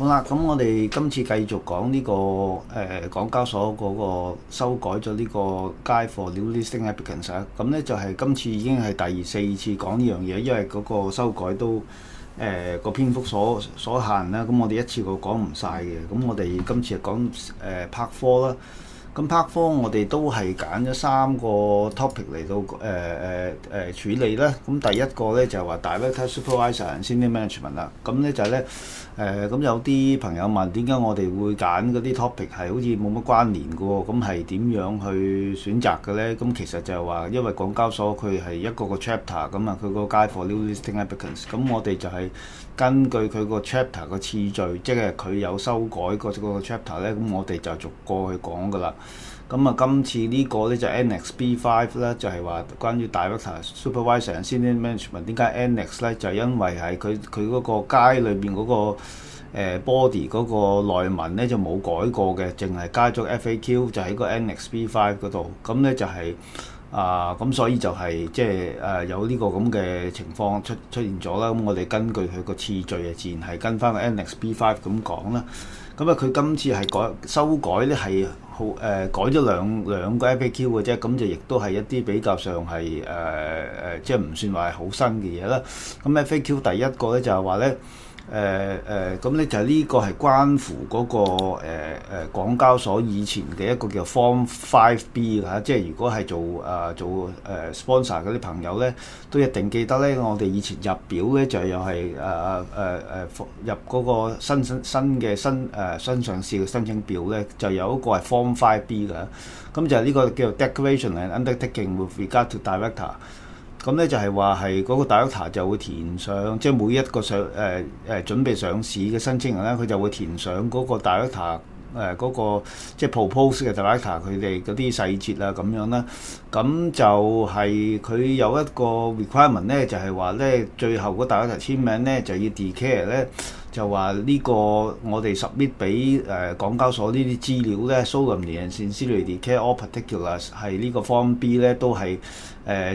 好啦，咁我哋今次繼續講呢、港交所嗰個修改咗呢個街貨 new listing applicants 啊，咁咧就係今次已經係第4次講呢樣嘢，因為嗰個修改都個篇幅所限啦，咁我哋一次過講唔晒嘅，咁我哋今次係講Part 4啦。咁 Part 4我哋都係揀咗3個 topic 嚟到處理啦。咁第一個咧就係話 Director Supervisor and Senior Management 啦。咁咧就係咧咁有啲朋友問點解我哋會揀嗰啲 topic 係好似冇乜關聯嘅喎？咁係點樣去選擇嘅咧？咁其實就係話因為港交所佢係一個 chapter 咁啊，佢個 Guide for New Listing Applicants。咁我哋就係根據佢個 chapter 個次序，即係佢有修改個 chapter 咧，咁我哋就逐個去講㗎啦。咁啊，今次呢個咧就 Annex B5 啦，就係話關於 Director Supervisor and Senior Management。點解 Annex 咧？就係因為係佢嗰個街裏邊嗰個body 嗰個內文咧就冇改過嘅，淨係加咗 FAQ 就喺個 Annex B5 嗰度。咁咧就係咁所以就係即係有呢個咁嘅情況出現咗啦。咁我哋根據佢個次序啊，自然係跟翻個 Annex B5 咁講啦。咁啊，佢今次係修改咧係改咗兩個 FAQ 嘅啫，咁就亦都係一啲比較上係即係唔算話係好新嘅嘢啦。咁 FAQ 第一個咧就係話咧咁咧就係呢個係關乎嗰個港交所以前嘅一個叫 Form 5B 嚇，即係如果係做sponsor 嗰啲朋友咧，都一定記得咧，我哋以前入表咧就又係入嗰個新上市嘅申請表咧，就有一個係 Form 5B 嘅，咁就係呢個叫做 Declaration and Undertaking with regard to Director。咁咧就係話係嗰個 director 就會填上，即係每一個準備上市嘅申請人咧，佢就會填上嗰個 director 嗰個即係 propose 嘅 director 佢哋嗰啲細節啊咁樣啦。咁就係佢有一個 requirement 咧，就係話咧最後嗰 director 簽名咧就要 declare 咧，就話呢個我哋 submit 俾港交所呢啲資料咧 solemnly and sincerely declare all particulars 係呢個 Form B 咧都係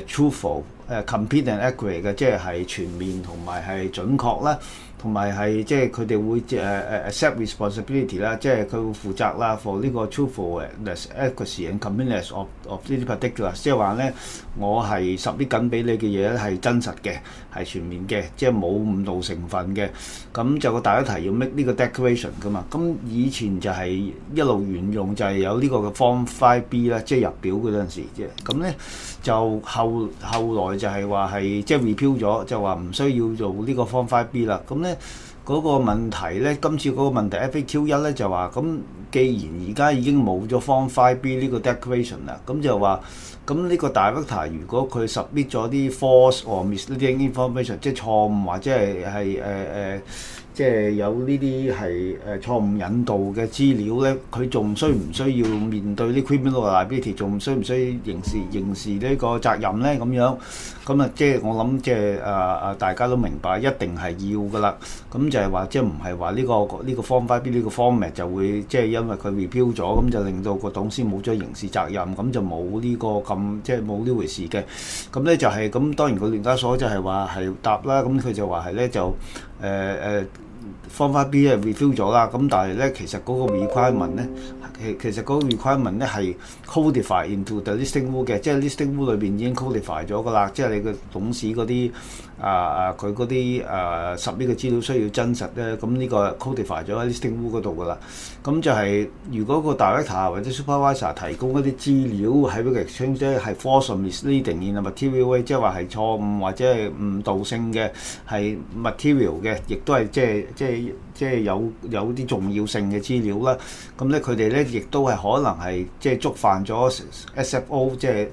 truthful、complete and accurate 嘅，即係全面同埋係準確啦，同埋係即係佢哋會accept responsibility 啦，即係佢會負責啦 for 呢個 truthfulness, accuracy and completeness of 呢啲 particulars， 即係話咧我係 submit 緊俾你嘅嘢咧係真實嘅，係全面嘅，即係冇誤導成分嘅。咁就個大家提要 make 呢個 declaration 噶嘛。咁以前就係一路沿用就係有呢個嘅 Form 5B 啦，即係入表嗰陣時啫。咁咧就後來就係話係即係 repeal 咗，就話唔需要做呢個 Form 5B 啦。咁咧嗰個問題咧，今次嗰個問題 FAQ1 咧就話咁，既然而家已經冇咗 Form 5B 呢個 declaration 啦，咁就話咁呢個 director 如果佢 submit 咗啲 false or misleading information， 即係錯誤或者係即係有呢啲係錯誤引導嘅資料咧，佢仲需唔需要面對啲 criminal liability， 仲需唔需要刑事呢個責任咧？咁樣咁啊，即係我諗即係大家都明白，一定係要噶啦。咁就係話即係唔係話呢個 Form 5B 呢個 format 就會即係因為佢 repeal 咗，咁就令到個董事冇咗刑事責任，咁就冇呢個咁即係冇呢回事嘅。咁咧就係咁，當然個聯交所就係話係答啦，咁佢就話係咧就Form 5B 係 refill 咗啦，咁但係咧其實嗰個 requirement 咧，其實嗰個 requirement 咧係 codify into the listing rule 嘅，即係 listing rule 裏邊已經 codify 咗噶啦，即係你個董事嗰啲佢嗰啲submit嘅資料需要真實咧，咁呢個 codify 咗喺 listing rule 嗰度噶啦。咁就係如果個 director 或者 supervisor 提供一啲資料喺個 exchange 咧係 false or misleading in a material way，即係話係錯誤或者係誤導性嘅，係 material 嘅，亦都係即係有啲重要性嘅資料啦。咁咧佢哋咧亦都係可能係即係觸犯咗 SFO， 即係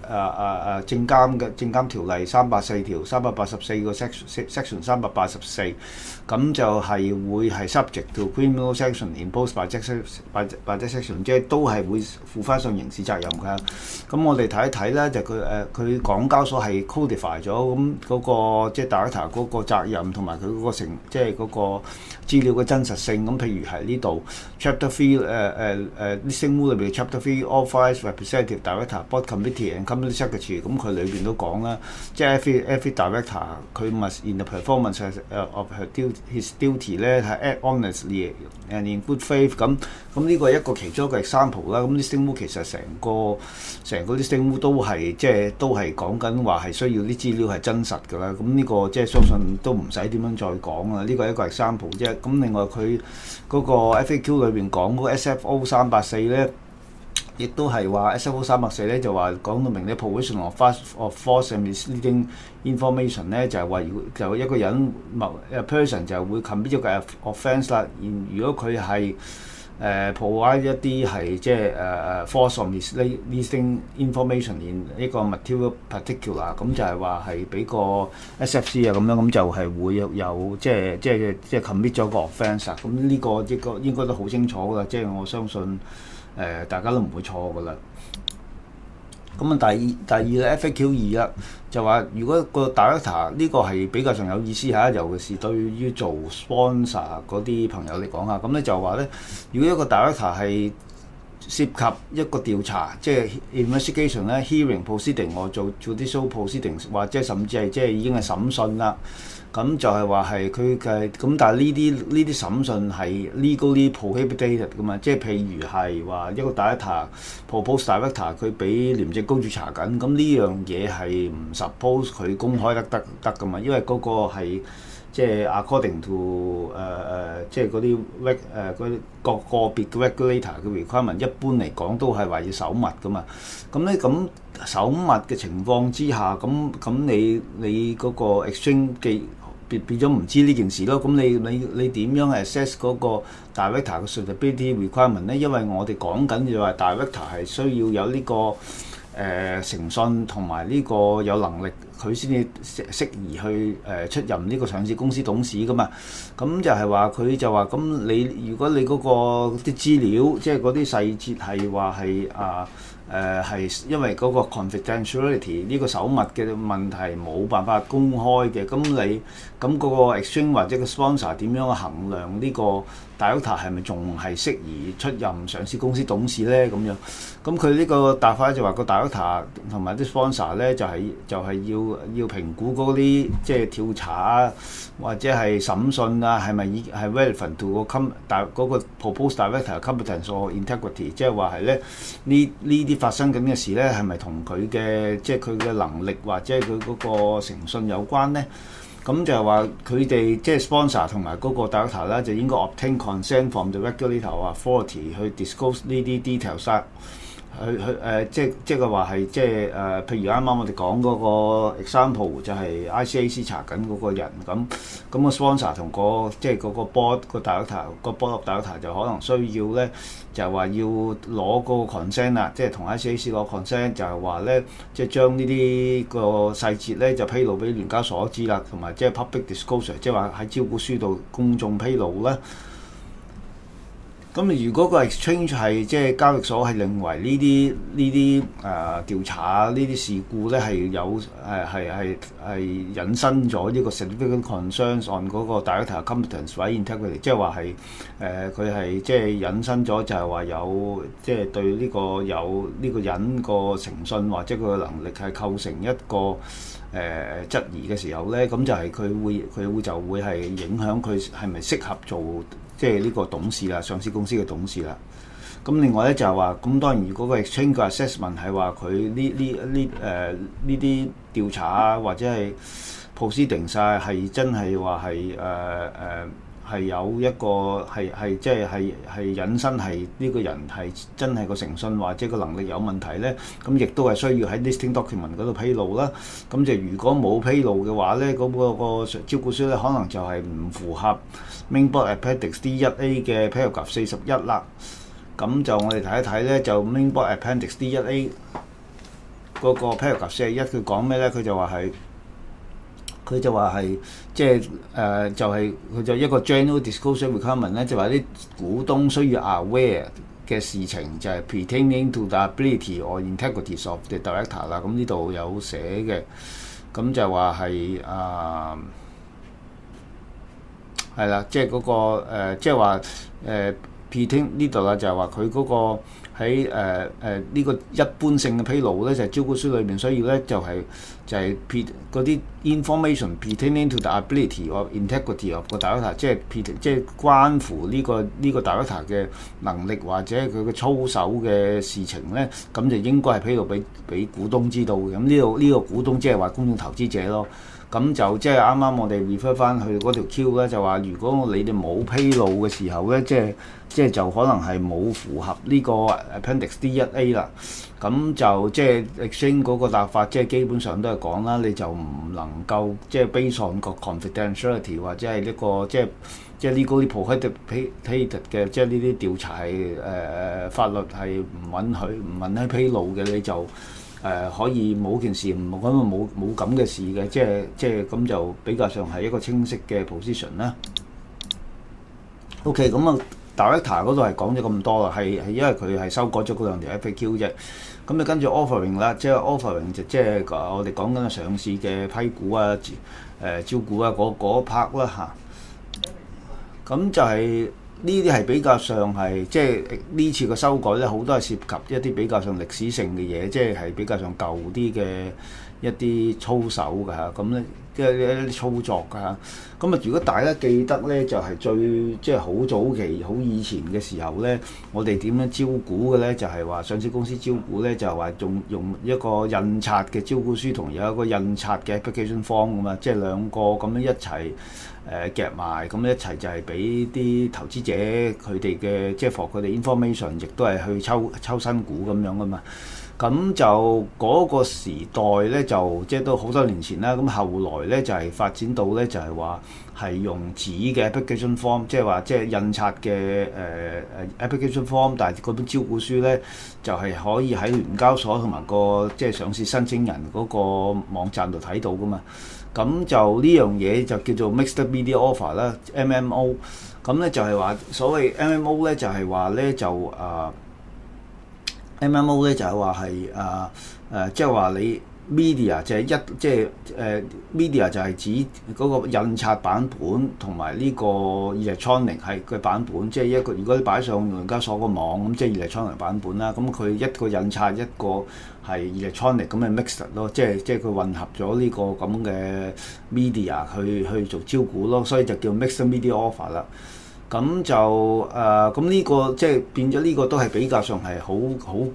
證監條例384條384個 section 384，咁就係會係 subject to criminal sanction imposed by that section， 即係都係會負翻上刑事責任㗎。咁我哋睇一睇咧，就佢港交所係 codify 咗咁嗰個即係 director 嗰個責任同埋佢嗰個即係嗰個資料嘅真實性。咁譬如係呢度 Chapter 3listing rule 裏邊 Chapter 3 authorized representative director board committee and company secretary， 咁佢裏邊都講啦，即係 every director 佢 must in the performance of his duty 咧係 act honestly and in good faith。咁呢個係一個其中一個 example 啦。咁 listing rule 其實成個 listing rule 都係即係都係講緊話係需要啲資料係真實㗎啦。咁呢個即係相信都唔使點樣再講啦。呢個係一個 example 啫。咁另外佢嗰個 FAQ 裏邊講嗰個 SFO 384咧，亦都係話 SFO 384咧就話講到明咧 provision of false and misleading information 咧就係話就一個人person 就會 commit 咗個 offence 啦。如果佢係provide 一啲係即係false or misleading information in 一個 material particular， 咁就係話係俾個 SFC 啊咁樣，咁就係會有即係 commit 咗個 offence 啊。咁呢個應該都好清楚㗎啦，即係我相信大家都唔會錯㗎啦。咁啊，第二咧 FAQ 2啦，就話如果個 director 呢個係比較上有意思嚇，尤其是對於做 sponsor 嗰啲朋友嚟講嚇，咁咧就話咧，如果一個 director 係涉及一個調查，即係 investigation 咧 hearing proceeding， 我做 judicial proceedings， 或者甚至係即係已經係審訊啦。咁就係話係佢嘅咁，但係呢啲審訊係 legally prohibited 㗎嘛，即係譬如係話一個 director、proposed director 佢俾廉政公署查緊，咁呢樣嘢係唔 suppose 佢公開得㗎嘛，因為嗰個係即係 according to 即係嗰啲嗰啲個別嘅 regulator 嘅 requirement， 一般嚟講都係話要守密㗎嘛。咁咧咁守密嘅情況之下，咁你嗰個 exchange 嘅變咗唔知呢件事咯。咁你點樣 assess 嗰個 director 嘅 suitability requirement 咧？因為我哋講緊就話 director 係需要有呢個誠信同埋呢個有能力，佢先至適宜去出任呢個上市公司董事噶嘛。咁就係話佢就話咁如果你嗰個啲資料即係嗰啲細節係話係係因為嗰個 confidentiality 呢個守密嘅問題冇辦法公開嘅，咁嗰個 exchange 或者個 sponsor 點樣去衡量呢個 director 係咪仲係適宜出任上市公司董事咧？咁樣，咁佢呢個答法就話個 director 同埋啲 sponsor 咧就係要評估嗰啲即係調查啊或者係審訊啊係咪係 relevant to 嗰個 proposed director competence or integrity， 即係話係咧呢啲發生緊嘅事咧係咪同佢嘅即係佢嘅能力或者佢嗰個誠信有關咧？咁就係話佢哋即係 sponsor 同埋嗰個 director 咧就應該 obtain consent from the regulator or authority 去 disclose 呢啲 details。即係話係譬如啱啱我哋講嗰個 example 就係 ICAC 查緊嗰個人咁個 sponsor 同即係嗰個 board 個 director 個 board of director 就可能需要咧就係話要攞嗰個 consent 啦，即係同 ICAC 攞 consent， 就係話咧即係將呢啲個細節咧就披露俾聯交所知啦，同埋即係 public disclosure， 即係話喺招股書度公眾披露啦。咁如果個 exchange 係即係交易所係認為呢啲調查呢啲事故咧係有係引申咗呢個 significant concerns on 嗰個 director competence 或者 integrity， 即係話係佢係即係引申咗就係話有即係對呢個有呢個人個誠信或者佢嘅能力係構成一個質疑嘅時候咧，咁就係佢就會係影響佢係咪適合做即係呢個董事啦，上市公司嘅董事啦。咁另外咧就係話，咁當然如果個 exchange 嘅 assessment 係話佢呢啲調查啊或者係 proceedings 曬係真係話係有一個即係引申係呢個人係真係個誠信或者個能力有問題咧，咁亦都係需要喺 listing document 嗰度披露啦。咁就如果冇披露嘅話咧，嗰個招股書咧可能就係唔符合 Main Board Appendix D1A 嘅 paragraph 41啦。咁就我哋睇一睇咧，就 Main Board Appendix D1A 嗰個 paragraph 41佢講咩咧？佢就話係即係就係佢就一個 general disclosure requirement 咧，就話啲股東需要 aware 嘅事情就係 pertaining to the ability or integrity of the director 啦。咁呢度有寫嘅，咁就話係係啦，即係嗰個即係話P 呢度啦，就係話佢嗰個喺呢個一般性嘅披露咧，就係招股書裏面需要咧，就係嗰啲 information pertaining to the ability or integrity of 個 director，即係關乎呢個 director 嘅能力或者佢嘅操守嘅事情咧，咁就應該係披露俾股東知道嘅。咁呢個股東即係話公眾投資者咯。咁就即係啱啱我哋 refer 翻去嗰條 Q 咧，就話如果你哋冇披露嘅時候咧，即係就可能係冇符合呢個 Appendix D1A 啦。咁就即係 exchange 嗰個立法，即係基本上都係講啦，你就唔能夠即係 based on 個 confidentiality 或者係呢個即係 legally prohibited 嘅，即係呢啲調查係法律係唔允許披露嘅，你就可以冇件事，冇咁嘅事嘅，即係咁就比較上係一個清晰嘅 position 啦。OK， 咁啊 Director 嗰度係講咗咁多啦，係因為佢係修改咗嗰兩條 FAQ 啫。咁你跟住 offering 啦，即係 offering 就即係我哋講緊上市嘅批股啊、招股啊嗰 part 啦嚇。咁就係呢啲係比較上係即係呢次嘅修改咧，好多係涉及一啲比較上歷史性嘅嘢，即係比較上舊啲嘅一啲操守㗎嚇。咁咧即係一啲操作㗎嚇。咁啊，如果大家記得咧，就係即係好早期、好以前嘅時候咧，我哋點樣招股嘅咧？就係話上市公司招股咧，就係話用一個印刷嘅招股書同有一個印刷嘅 application form 咁嘛，即係兩個咁樣一齊夾埋，咁一齊就係俾啲投資者佢哋嘅即係 for 佢哋 information，亦都係去抽新股咁樣噶嘛。咁就嗰個時代咧，就即係都好多年前啦。咁後來咧就係發展到咧，就係話係用紙嘅 application form，即係話即係印刷嘅application form，但係嗰本招股書咧就係可以喺聯交所同埋個即係上市申請人嗰個網站度睇到噶嘛。咁就呢樣嘢就叫做 Mixed Media Offer 啦 ，MMO。咁咧就係話所謂 MMO 咧就係話咧就MMO 咧就係話係即係話你 media 就係media 就係指嗰個印刷版本同埋呢個 electronic 係嘅版本，即係一個如果你擺上聯交所個網咁，即係 electronic 版本啦。咁佢一個印刷一個係 electronic 咁嘅 mixed 咯，即係佢混合咗呢個咁嘅 media 去做招股咯，所以就叫 mixed media offer 啦。咁就咁呢個即係變咗呢個都係比較上係好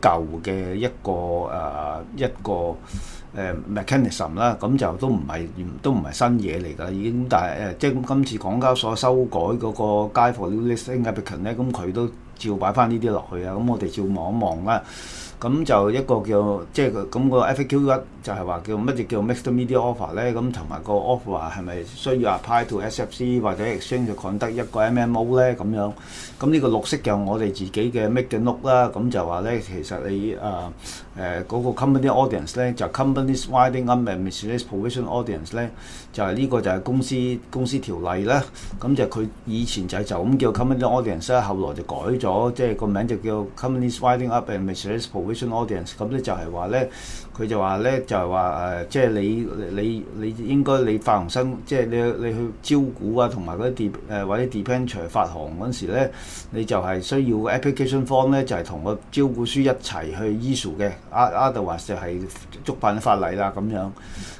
舊嘅一個mechanism 啦。咁就都唔係新嘢嚟㗎，已經。但係即係今次港交所修改嗰個 Guide for New Listing Applicants 咧，咁佢都照擺翻呢啲落去啊。咁我哋照望一望啦。咁就一個叫即係咁個 FAQ1 就係話叫乜嘢叫 Mixed Media Offer 咧？咁同埋個 offer 係咪需要 apply to SFC 或者 exchange 就 conduct 一個 MMO 咧？咁樣咁呢個綠色就我哋自己嘅 make 嘅 note 啦。咁就話咧，其實你嗰個 company audience 咧，就 companies winding up and miscellaneous provision audience 咧，就係呢個就係公司條例啦。咁就佢以前就咁叫 company audience 啦，後來就改咗，即係個名就叫 companies winding up and miscellaneous provision audience。咁咧就係話咧，佢就話咧就係話即係你應該你發行新，即係你去招股啊，同埋嗰啲或者 debenture 發行嗰陣時咧，你就係需要 application form 咧，就係同個招股書一齊去 issue 嘅。otherwise 就係觸犯法例啦咁樣。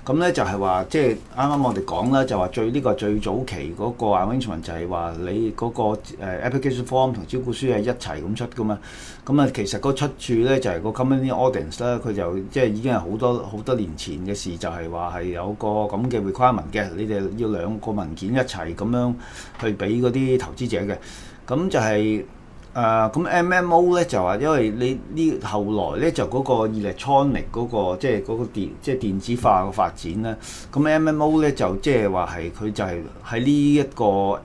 咁咧就係話即係啱啱我哋講啦，就話呢個最早期嗰個 arrangement 就係話你嗰個application form 同招股書係一齊咁出噶嘛。咁啊其實個出處咧就係個 company audience 啦，佢就即係已經係好多年前嘅事，就係話係有個咁嘅 requirement 嘅，你哋要兩個文件一齊咁樣去俾嗰啲投資者嘅。咁就係咁 MMO 咧就話，因為你呢後來咧就嗰個 electronic 嗰個即係嗰個電子化嘅發展咧，咁 MMO 咧就即係話係佢就係喺呢一個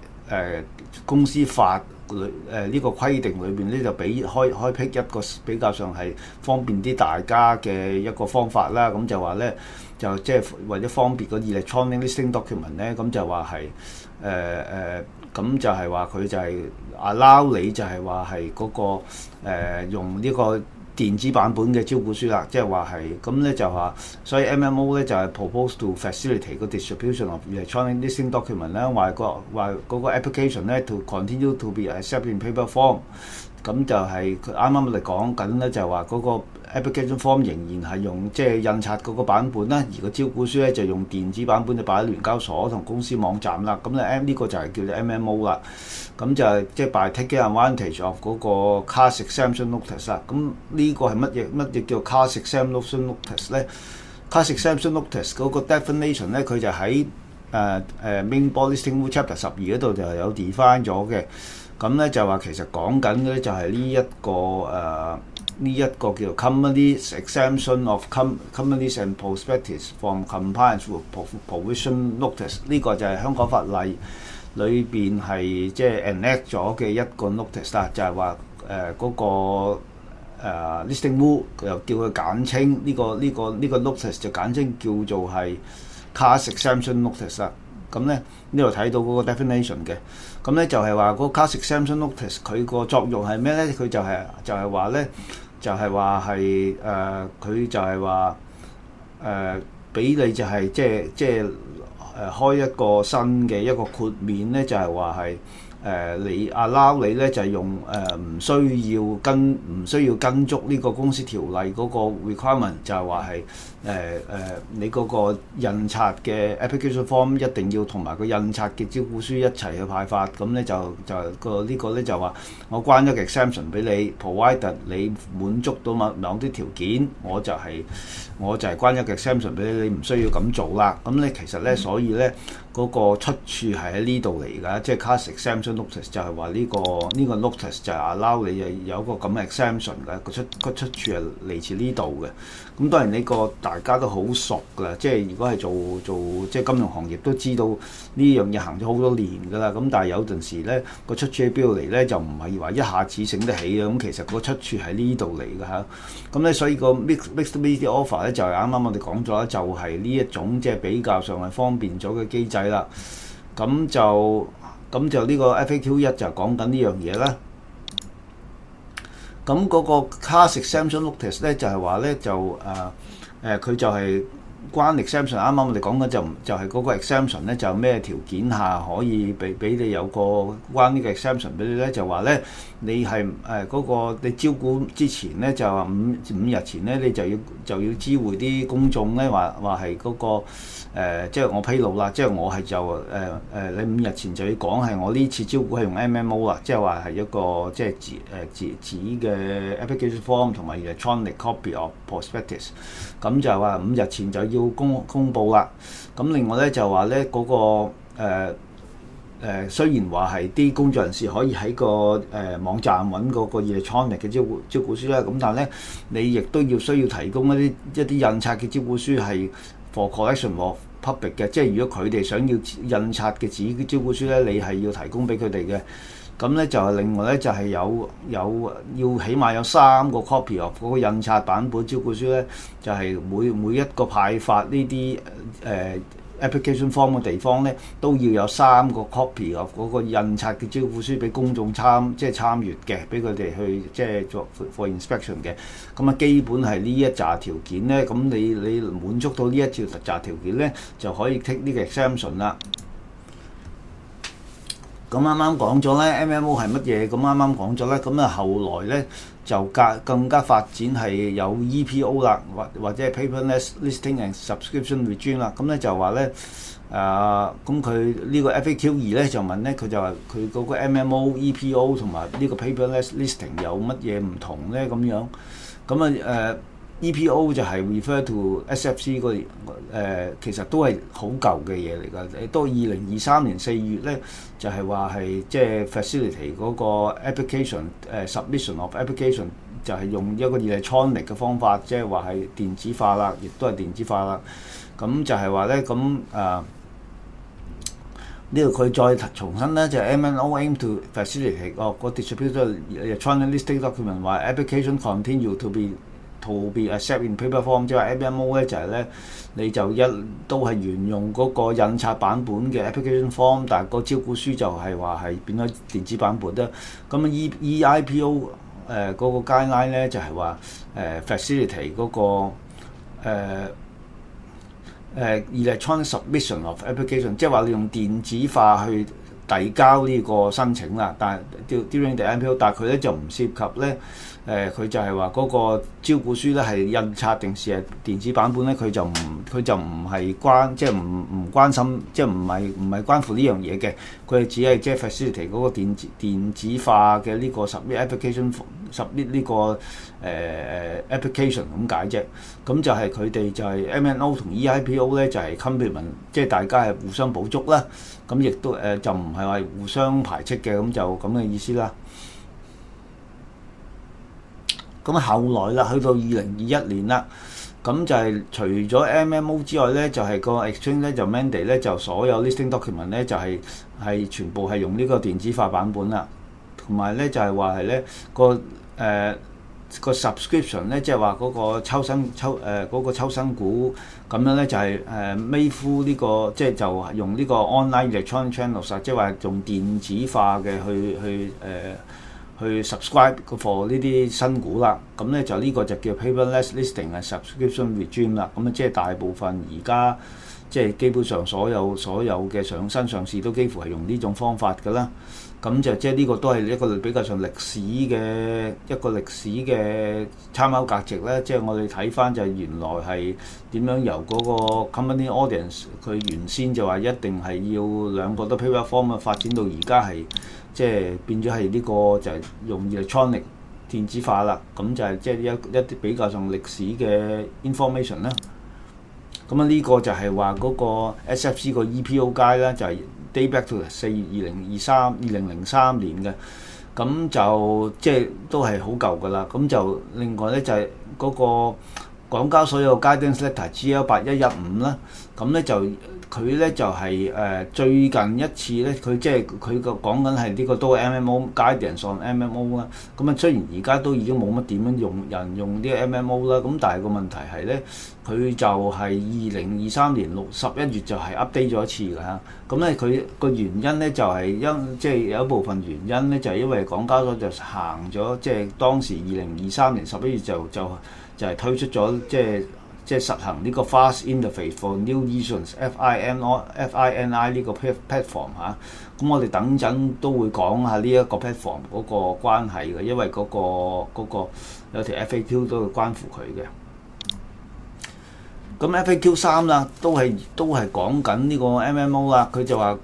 公司法呢個規定裏邊咧，就俾開闢一個比較上係方便啲大家嘅一個方法啦。咁就話咧就即係為咗方便個 electronic listing document 咧，咁就話係咁就係話佢就係 allow 你就係話係嗰個用呢個電子版本嘅招股書啦，即係話係咁咧就話，所以 MMO 咧就係 propose to facilitate 個 distribution of electronic listing document 咧，話嗰個 application 咧 to continue to be accepted in paper form。咁就係佢啱啱我哋講緊咧，就係話嗰個 application form 仍然係用即係印刷嗰個版本啦，而個招股書咧就用電子版本就擺喺聯交所同公司網站啦。咁咧呢個就係叫做 MMO 啦。咁就係即係 by taking advantage of 嗰個 class exemption notice 啦。咁呢個係乜嘢叫 class exemption notice 咧？class exemption notice 嗰個 definition 咧，佢就喺main board listing rule chapter 12嗰度就有 define 咗嘅。咁咧就話其實講緊嘅咧就係呢一個叫做 companies exemption of companies and prospectus from compliance with provision notice。呢個就係香港法例裏邊係即係 enact 咗嘅一個 notice 啦，就係話嗰個listing rule 佢又叫佢簡稱呢個 notice 就簡稱叫做係 class exemption notice 啦。咁咧呢度睇到嗰個 definition 嘅，咁咧就係話嗰個 class exemption notice 佢個作用係咩咧？佢就係話咧，就係話係佢就係話俾你就係即係開一個新嘅一個豁免咧，就係話係你 allow 你咧就係用唔需要跟足呢個公司條例嗰個 requirement， 就係話係你嗰個印刷嘅 application form 一定要同埋個印刷嘅招股書一齊去派發。咁咧就呢個咧就話我關一個 exemption 俾你 ，provided 你滿足到某啲條件，我就係關一個 exemption 俾你，你唔需要咁做啦。咁咧其實咧，所以咧嗰個出處係喺呢度嚟㗎，即係 class exemption notice 就係話呢個 notice 就係 allow 你有一個咁嘅 exemption 嘅，個出處係嚟自呢度嘅。咁當然呢個大家都好熟㗎啦，即係如果係做即係金融行業都知道呢樣嘢行咗好多年㗎啦。咁但係有陣時咧個出處喺邊度嚟咧，就唔係話一下子醒得起啊。咁其實個出處喺呢度嚟㗎嚇。咁咧所以個 mixed media offer 咧就係啱啱我哋講咗啦，就係呢一種即係比較上係方便咗嘅機制啦。咁就呢個 FAQ1 就講緊呢樣嘢啦。咁嗰個 class exemption notice 咧就係話咧就佢就係關 exemption。啱啱我哋講緊就係嗰個 exemption 咧，就咩條件下可以俾你有個關呢個 exemption 俾你咧？就話咧你係嗰個你招股之前咧，就話五日前咧，你就要知會啲公眾咧，話係嗰個即係我披露啦，即係我係你5日前就要講係我呢次招股係用 MMO 啦，即係話係一個即係紙嘅 application form 同埋 electronic copy of prospectus。咁就話5日前就要公佈啦。咁另外咧就話咧嗰個雖然話係啲工作人士可以喺個網站揾嗰個 electronic 嘅招股書啦，咁但係咧你亦都需要提供一啲印刷嘅招股書係 for collection of public 嘅，即係如果佢哋想要印刷嘅紙招股書咧，你係要提供俾佢哋嘅。咁咧就係另外咧就係要起碼有3個 copy of 嗰個印刷版本招股書咧，就係每一個派發呢啲application form 嘅地方咧，都要有3個 copy of 嗰個印刷嘅招股書俾公眾參閱嘅，俾佢哋去即係做 for inspection 嘅。咁啊，基本係呢一紮條件咧，咁你滿足到呢一紮條件咧，就可以 take 呢個 exemption 啦。咁啱啱講咗咧 MMO 係乜嘢？咁啱啱講咗咧，咁啊後來咧就更加發展係有 EPO 啦，或者係 paperless listing and subscription regime 啦。咁咧就話咧咁佢呢個 FAQ2 咧就問咧，佢就話佢嗰個 MMO、EPO 同埋呢個 paperless listing 有乜嘢唔同咧？咁樣咁EPO 就係 refer to SFC 其實都係好舊嘅嘢嚟㗎。都2023年4月咧，就係話係即係 facility 嗰個 application submission of application 就係用一個 electronic 嘅方法，即係話係電子化啦，亦都係電子化啦。咁就係話咧，咁呢度佢再重申咧，就係 MMO aim to facilitate 個 distributor electronic listing document 話 application continue to be accepted in paper form， 即係 MMO 咧就係咧，你就都係沿用嗰個印刷版本嘅 application form， 但係個招股書就係話係變咗電子版本啦。咁EIPO 嗰個 guideline 咧，就係話facilitate 嗰個electronic submission of application， 即係話你用電子化去遞交呢個申請啦。但係 during the MPO， 但係佢咧就唔涉及咧。佢就係話嗰個招股書咧係印刷定是係電子版本咧，佢就唔係即係唔關心，即係唔係關乎呢樣嘢嘅。佢只係即係 facilitate 嗰個電子化嘅呢個 submit application 呢個application 咁解啫。咁就係佢哋就係 MNO 同 EIPO 咧就係 complement， 即係大家係互相補足啦。咁亦都就唔係話互相排斥嘅，咁就咁嘅意思啦。咁後來啦，去到2021年啦，咁就係除咗 MMO 之外咧，就係個 exchange 咧就 mandate 咧就所有 listing document 咧就係全部係用呢個電子化版本啦，同埋咧就係話係咧個subscription 咧，即係話嗰個抽新股咁樣咧就係made through呢個即係就用呢個 online electronic channels， 即係話用電子化嘅去 subscribe 個 for 呢啲新股啦，咁咧就呢個就叫 paperless listing 係 subscription regime 啦。咁啊，即係大部分而家即係基本上所有嘅新上市都幾乎係用呢種方法㗎啦。咁就即係呢個都係一個比較上歷史嘅參考價值咧。即係我哋睇翻就係原來係點樣由嗰個 company audience 佢原先就話一定係要兩個都 paper form 發展到而家係。即係變咗係呢個就係用 electronic 電子化啦，咁就係即係一啲比較上歷史嘅 information 啦。咁啊呢個就係話嗰個 SFC 個 EPO 街啦，就係 date back to 4月2003年嘅，咁就即係都係好舊㗎啦。咁就另外咧就係嗰個港交所有 guidance letter GL8115啦，咁咧就。佢咧就係最近一次咧，佢即係佢個講緊係呢個都係 MMO guidance on MMO 啦。咁啊雖然而家都已經冇乜點樣用呢個 MMO 啦，咁但係個問題係咧，佢就係2023年11月就係 update 咗一次㗎嚇。咁咧佢個原因咧就係即係有一部分原因咧就係因為港交所就行咗，即係當時2023年11月就係推出咗即係實行呢個 fast interface for new issuance FINI 呢個 platform 嚇。咁我哋等陣都會講下呢一個 platform 嗰個關係嘅，因為嗰個有條 FAQ 都會關乎佢嘅。咁 FAQ 3啦，都係講緊呢個 MMO 啦。佢就話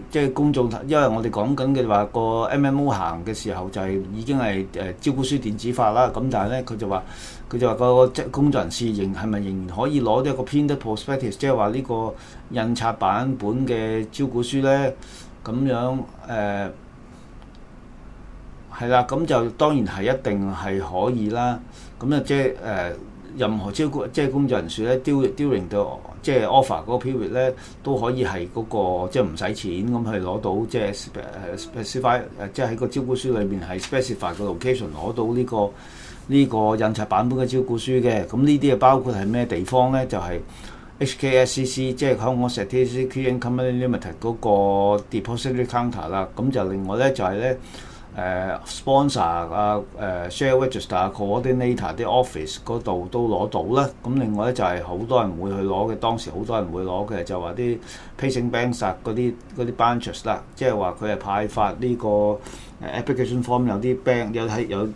即係公眾，因為我哋講緊嘅話個 MMO 行嘅時候就係已經係招股書電子化啦。咁但係咧佢就話個工作人士係咪仍然可以攞一個 printed prospectus， 即係話呢個印刷版本嘅招股書咧？咁樣係啦，咁就當然係一定係可以啦。咁啊即係任何即係工作人士咧 during 到即係 offer 嗰個 period 咧，都可以係嗰個即係唔使錢咁去攞到即係specify 即係喺個招股書裏邊係 specify 個 location 攞到呢個印刷版本嘅招股書嘅。咁呢啲啊包括係咩地方咧？就係 HKSCC 即係香港 Securities Clearing Company Limited 嗰個 depository counter 啦。咁就另外咧就係咧。sponsor share register coordinator 啲 office 嗰度都攞到啦。咁另外咧就係好多人會去攞嘅，當時好多人會攞嘅就話啲 paying banks 嗰啲 branches 啦，即係話佢係派發呢個 application form， 有啲 bank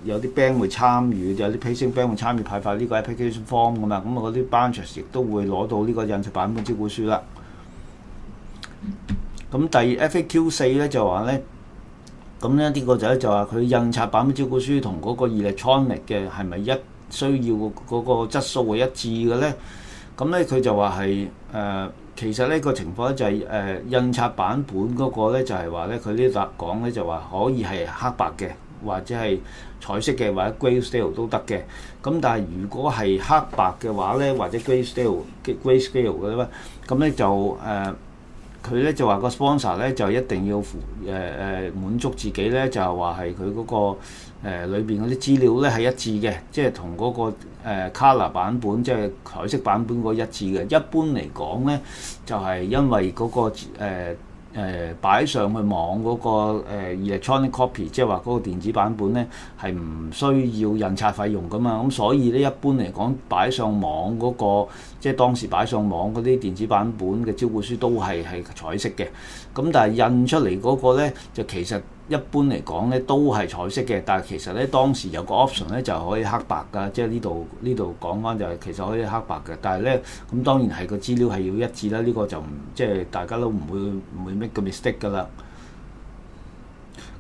有啲 bank 會參與，有啲 paying bank 會參與派發呢個 application form 㗎嘛。咁啊嗰啲 branches 亦都會攞到呢個印刷版本招股書啦。咁第FAQ 4咧就話咧。咁咧呢個就話佢印刷版本招股書同嗰個 electronic 嘅係咪需要嗰個質素係一致嘅咧？咁咧佢就話係其實呢個情況咧就係印刷版本嗰個咧就係話咧佢呢度講咧就話可以係黑白嘅，或者係彩色嘅，或者 grayscale 都得嘅。咁但係如果係黑白嘅話咧，或者 grayscale 嘅咧，咁咧就佢咧就話個 sponsor 咧就一定要滿足自己咧，就係話係佢嗰個裏邊嗰啲資料咧係一致嘅，即係同嗰個color 版本即係彩色版本嗰一致嘅。一般嚟講咧，就係因為嗰個擺上去網嗰個electronic copy，即係話嗰個電子版本咧係唔需要印刷費用噶嘛，咁所以咧一般嚟講擺上網嗰個即係當時擺上網嗰啲電子版本嘅招股書都係彩色嘅，咁但係印出嚟嗰個咧就其實一般嚟講咧都係彩色嘅，但係其實咧當時有個 option 咧就可以黑白㗎，即係呢度講翻就係其實可以黑白嘅，但係咧咁當然係個資料係要一致啦，呢個就唔即係大家都唔會 make 個 mistake 㗎啦。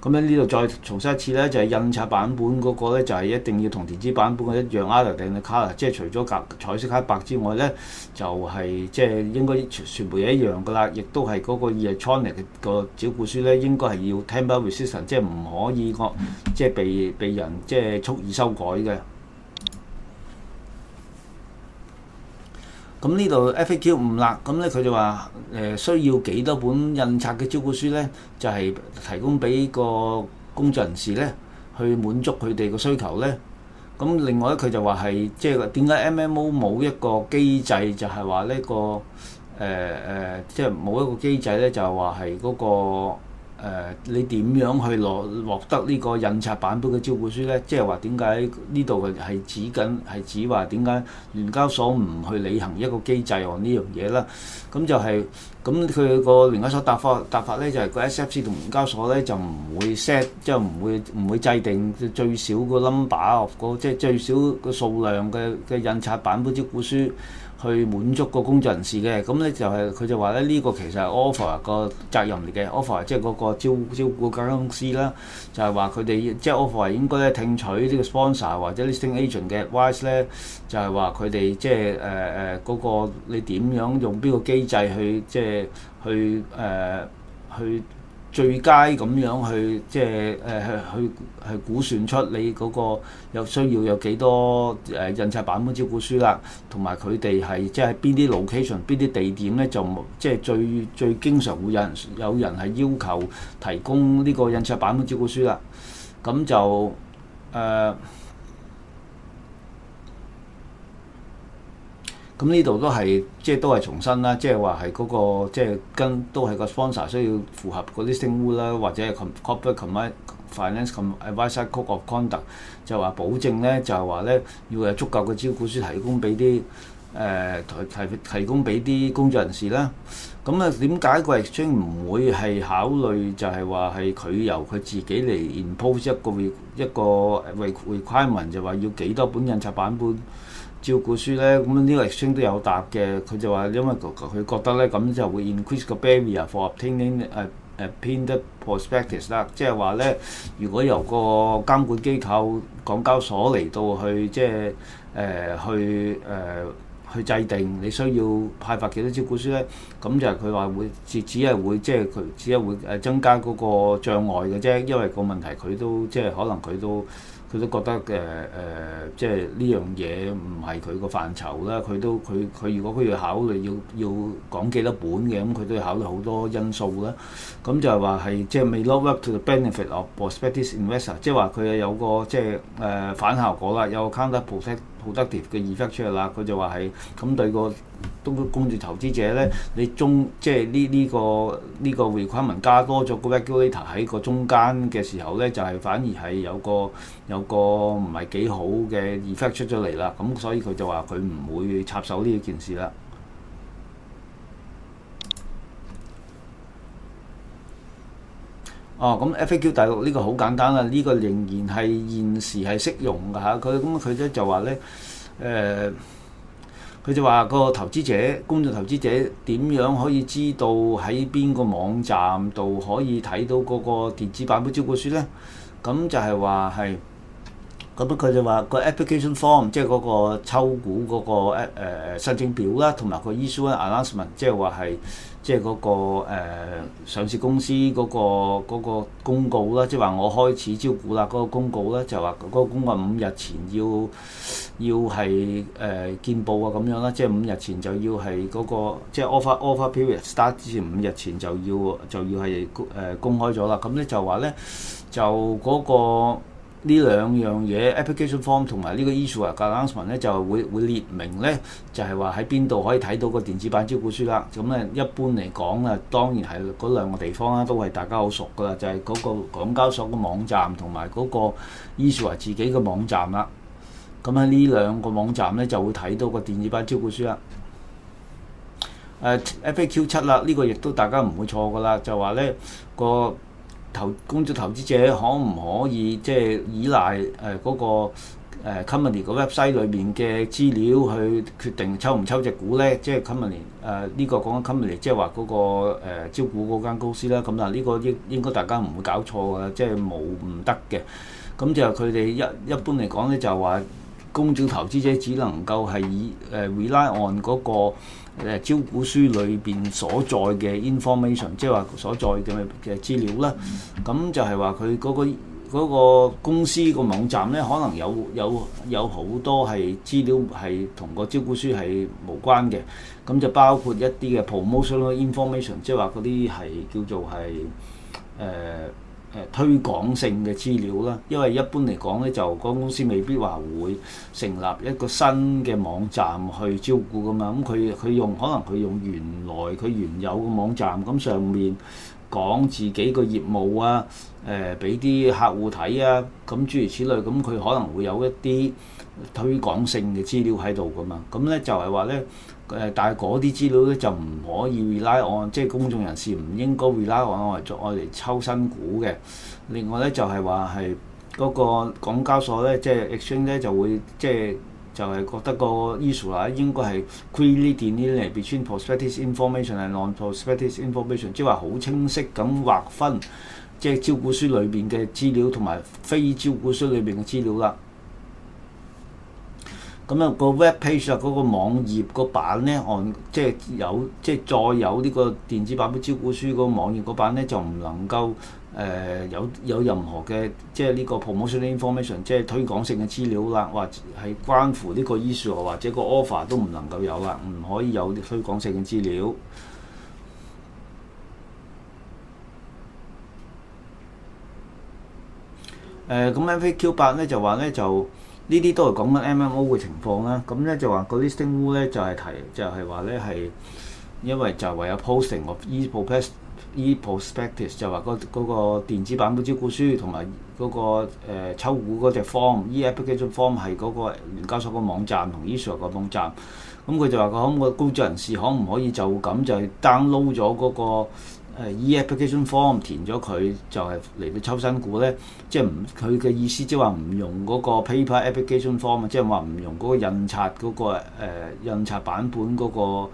咁咧呢度再重申一次咧，就係印刷版本嗰個咧就係一定要同電子版本嘅一樣 other than the colour，即係除咗彩色黑白之外咧，就係即係應該全部一樣㗎啦，亦都係嗰個 electronic 個招股書咧應該係要 tamper resistant，即係唔可以即係被人即係蓄意修改嘅。咁呢度 FAQ5啦，咁咧佢就話需要幾多本印刷嘅招股書咧，就係提供俾個工作人士咧去滿足佢哋個需求咧。咁另外咧佢就話係即係點解 MMO 冇一個機制，就係話呢個即係冇一個機制咧，就係話係嗰個。你點樣去獲得呢個印刷版本嘅招股書咧？即係話點解呢度係指話點解聯交所唔去履行一個機制呢樣嘢啦？咁就係咁佢個聯交所答法咧，就係個 SFC 同聯交所咧就唔會 set， 即係唔會制定最少個 number 即係最少個數量嘅印刷版本招股書。去滿足個工作人士嘅，咁咧就係佢就話咧呢個其實係 offer 個責任嚟嘅 offer 即係嗰個招股間公司啦，就係話佢哋即係 offer 應該咧聽取呢個 sponsor 或者 listing agent 嘅 advice 咧，就係話佢哋即係嗰個你點樣用邊個機制去即係去最佳咁樣去即係去估算出你嗰個有需要有幾多印刷版本招股書啦，同埋佢哋係即係邊啲 location 邊啲地點咧就即係最經常會有人係要求提供呢個印刷版本招股書啦，咁就咁呢度都係即係都係重申啦，即係話係嗰個即係都係個 sponsor 需要符合嗰啲 listing rule 啦，或者係 corporate finance advisory code of conduct， 就話保證咧就係話咧要有足夠嘅招股書提供俾啲提供俾啲工作人士啦。咁啊點解個 exchange 唔會係考慮就係話係佢由佢自己嚟 impose 一個 requirement， 就話要幾多本印刷版本招股書咧？咁呢個 exchange 都有答嘅，佢就話因為佢覺得咧咁就會 increase 個 barrier for obtaining printed prospectus 啦，即係話咧如果由個監管機構港交所嚟到去即係去制定你需要派發幾多招股書咧，咁就係佢話會只係會即係佢只係會增加嗰個障礙嘅啫，因為個問題佢都即係可能佢都覺得即係呢樣嘢唔係佢個範疇啦，佢如果佢要考慮要講幾多本嘅，咁佢都要考慮好多因素啦。咁就係話係即係 may not work to the benefit of prospective investor， 即係話佢有個即係反效果啦，有個 counterproductive 嘅 effect 出嚟啦。佢就話係咁對個公眾投資者咧，你即係呢個 requirement 加多咗個 regulator 喺個中間嘅時候咧，就係反而係有個唔係幾好嘅 effect 出咗嚟啦。咁所以佢就話佢唔會插手呢件事啦。咁 FAQ 第6呢個好簡單啦，呢個仍然係現時係適用㗎嚇。佢咧就話咧佢就話個公眾投資者點樣可以知道喺邊個網站度可以睇到嗰個電子版本招股書咧？咁就係話係咁佢就話個 application form 即係嗰個抽股嗰個申請表啦，同埋個 issuance announcement 即係話係即係嗰個上市公司嗰個公告啦，即係話我開始招股啦嗰個公告啦，就話嗰個公告5日前要係見報啊咁樣啦，即係5日前就要係嗰個即係 offer period start 之前5日前就要係公開咗啦。咁咧就話咧就嗰個呢兩樣嘢 application form 同埋呢個 issue announcement 咧就會列明咧，就係話喺邊度可以睇到個電子版招股書啦。咁咧一般嚟講啊，當然係嗰兩個地方啦，都係大家好熟噶啦，就係嗰個港交所嘅網站同埋嗰個 issue 自己嘅網站啦。咁喺呢兩個網站咧就會睇到個電子版招股書啦。FAQ 7啦，呢個亦都大家唔會錯噶啦，就話咧個公眾投資者可唔可以即係依賴嗰個company 個 website 裏邊嘅資料去決定抽唔抽隻股咧？即係 company 呢個講緊 company，即係話嗰個招股嗰間公司啦。咁嗱呢個應該大家唔會搞錯㗎啦，即係冇唔得嘅。咁就佢哋一般嚟講咧，就係話公眾投資者只能夠係以rely on 嗰個招股書裏邊所在嘅 information， 即係話所在嘅資料啦。咁就係話佢嗰個公司個網站咧，可能有好多係資料係同個招股書係無關嘅。咁就包括一啲嘅 promotional information， 即係話嗰啲係叫做係推廣性嘅資料啦。因為一般嚟講咧，就嗰間公司未必話會成立一個新嘅網站去招股噶嘛。咁佢可能佢用原來佢原有嘅網站，咁上面講自己個業務啊，俾啲客戶睇啊，咁諸如此類，咁佢可能會有一啲推廣性嘅資料喺度噶嘛。咁咧就係話咧，但係嗰啲資料咧就唔可以 rely on，即係公眾人士唔應該 rely on 我嚟抽新股嘅。另外咧就係話係嗰個港交所咧，即係 exchange 咧就會就係覺得個 issue 啦，應該係 clearly delineate between prospectus information and non-prospectus information， 即係話好清晰咁劃分，即係招股書裏邊嘅資料同埋非招股書裏邊嘅資料啦。咁啊個 web page 啊，嗰個網頁個版咧，即係再有呢個電子版本招股書嗰個網頁嗰版咧，就唔能夠有任何嘅即係呢個 promotional information， 即係推廣性嘅資料啦，或者係關乎呢個 issue 或者個 offer 都唔能夠有啦，唔可以有推廣性嘅資料。咁 FAQ 8咧就話咧就。呢啲都係講緊 MMO 嘅情況啦，咁咧就話個 listing rule 咧就係話咧係因為就唯有 posting of e-prospectus 就話嗰個電子版本招股書同埋嗰個抽股嗰隻 form，e-application form 係嗰個聯交所個網站同 issue 個網站，咁佢就話個公眾人士可唔可以就咁就係 download 咗嗰個e-application form 填咗佢就係嚟到抽新股咧，即係唔佢嘅意思即係話唔用嗰個 paper application form 啊，即係話唔用嗰個印刷嗰個印刷版本嗰個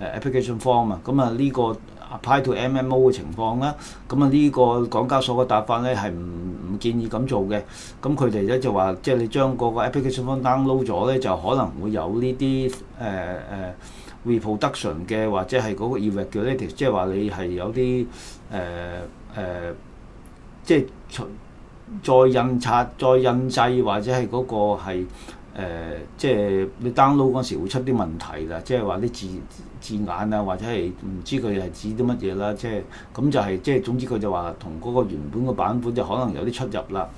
application form 啊。咁啊呢個 apply to MMO 嘅情況啦，咁啊呢個港交所嘅答法咧係唔建議咁做嘅。咁佢哋咧就話即係你將嗰個 application form download 咗咧，就可能會有呢啲reproduction 嘅或者係嗰個 irregularity， 即係話你係有啲即係再印刷、再印製或者係嗰個係即係你 download 嗰時會出啲問題啦，即係話啲字眼啊，或者係唔知佢係指啲乜嘢啦，即係咁就係即係總之佢就話同嗰個原本個版本就可能有啲出入啦。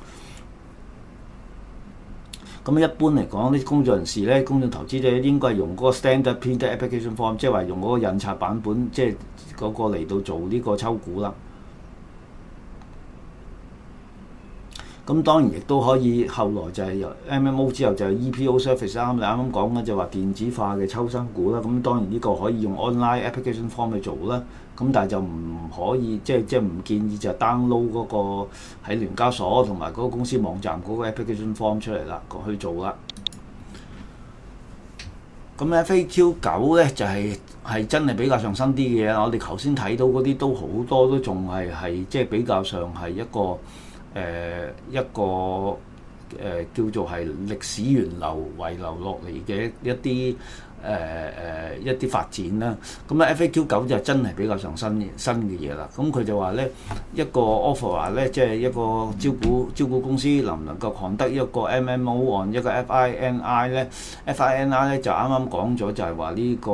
咁一般嚟講，啲公眾人士咧、公眾投資者應該係用嗰個 standard printed application form， 即係話用嗰個印刷版本，即係嗰個嚟到做呢個抽股啦。咁當然亦都可以，後來就係由 MMO 之後就係 EPO service 啱你啱啱講嘅就話電子化嘅抽新股啦。咁當然呢個可以用 online application form 去做啦。咁但係就唔可以即係唔建議就 download 嗰個喺聯交所同埋嗰個公司網站嗰個 application form 出嚟啦，去做啦。咁 FAQ 9咧就係真係比較上新啲嘅嘢。我哋頭先睇到嗰啲都好多都仲係即係比較上係一個叫做係歷史遺留落嚟嘅一啲發展啦。咁啊 FAQ 9就真係比較上新嘅嘢啦。咁佢就話咧一個 offer 咧，即係一個招股公司能唔能夠 conduct一個 MMO on 一個 FINI 咧 ？FINI 咧就啱啱講咗就係話呢個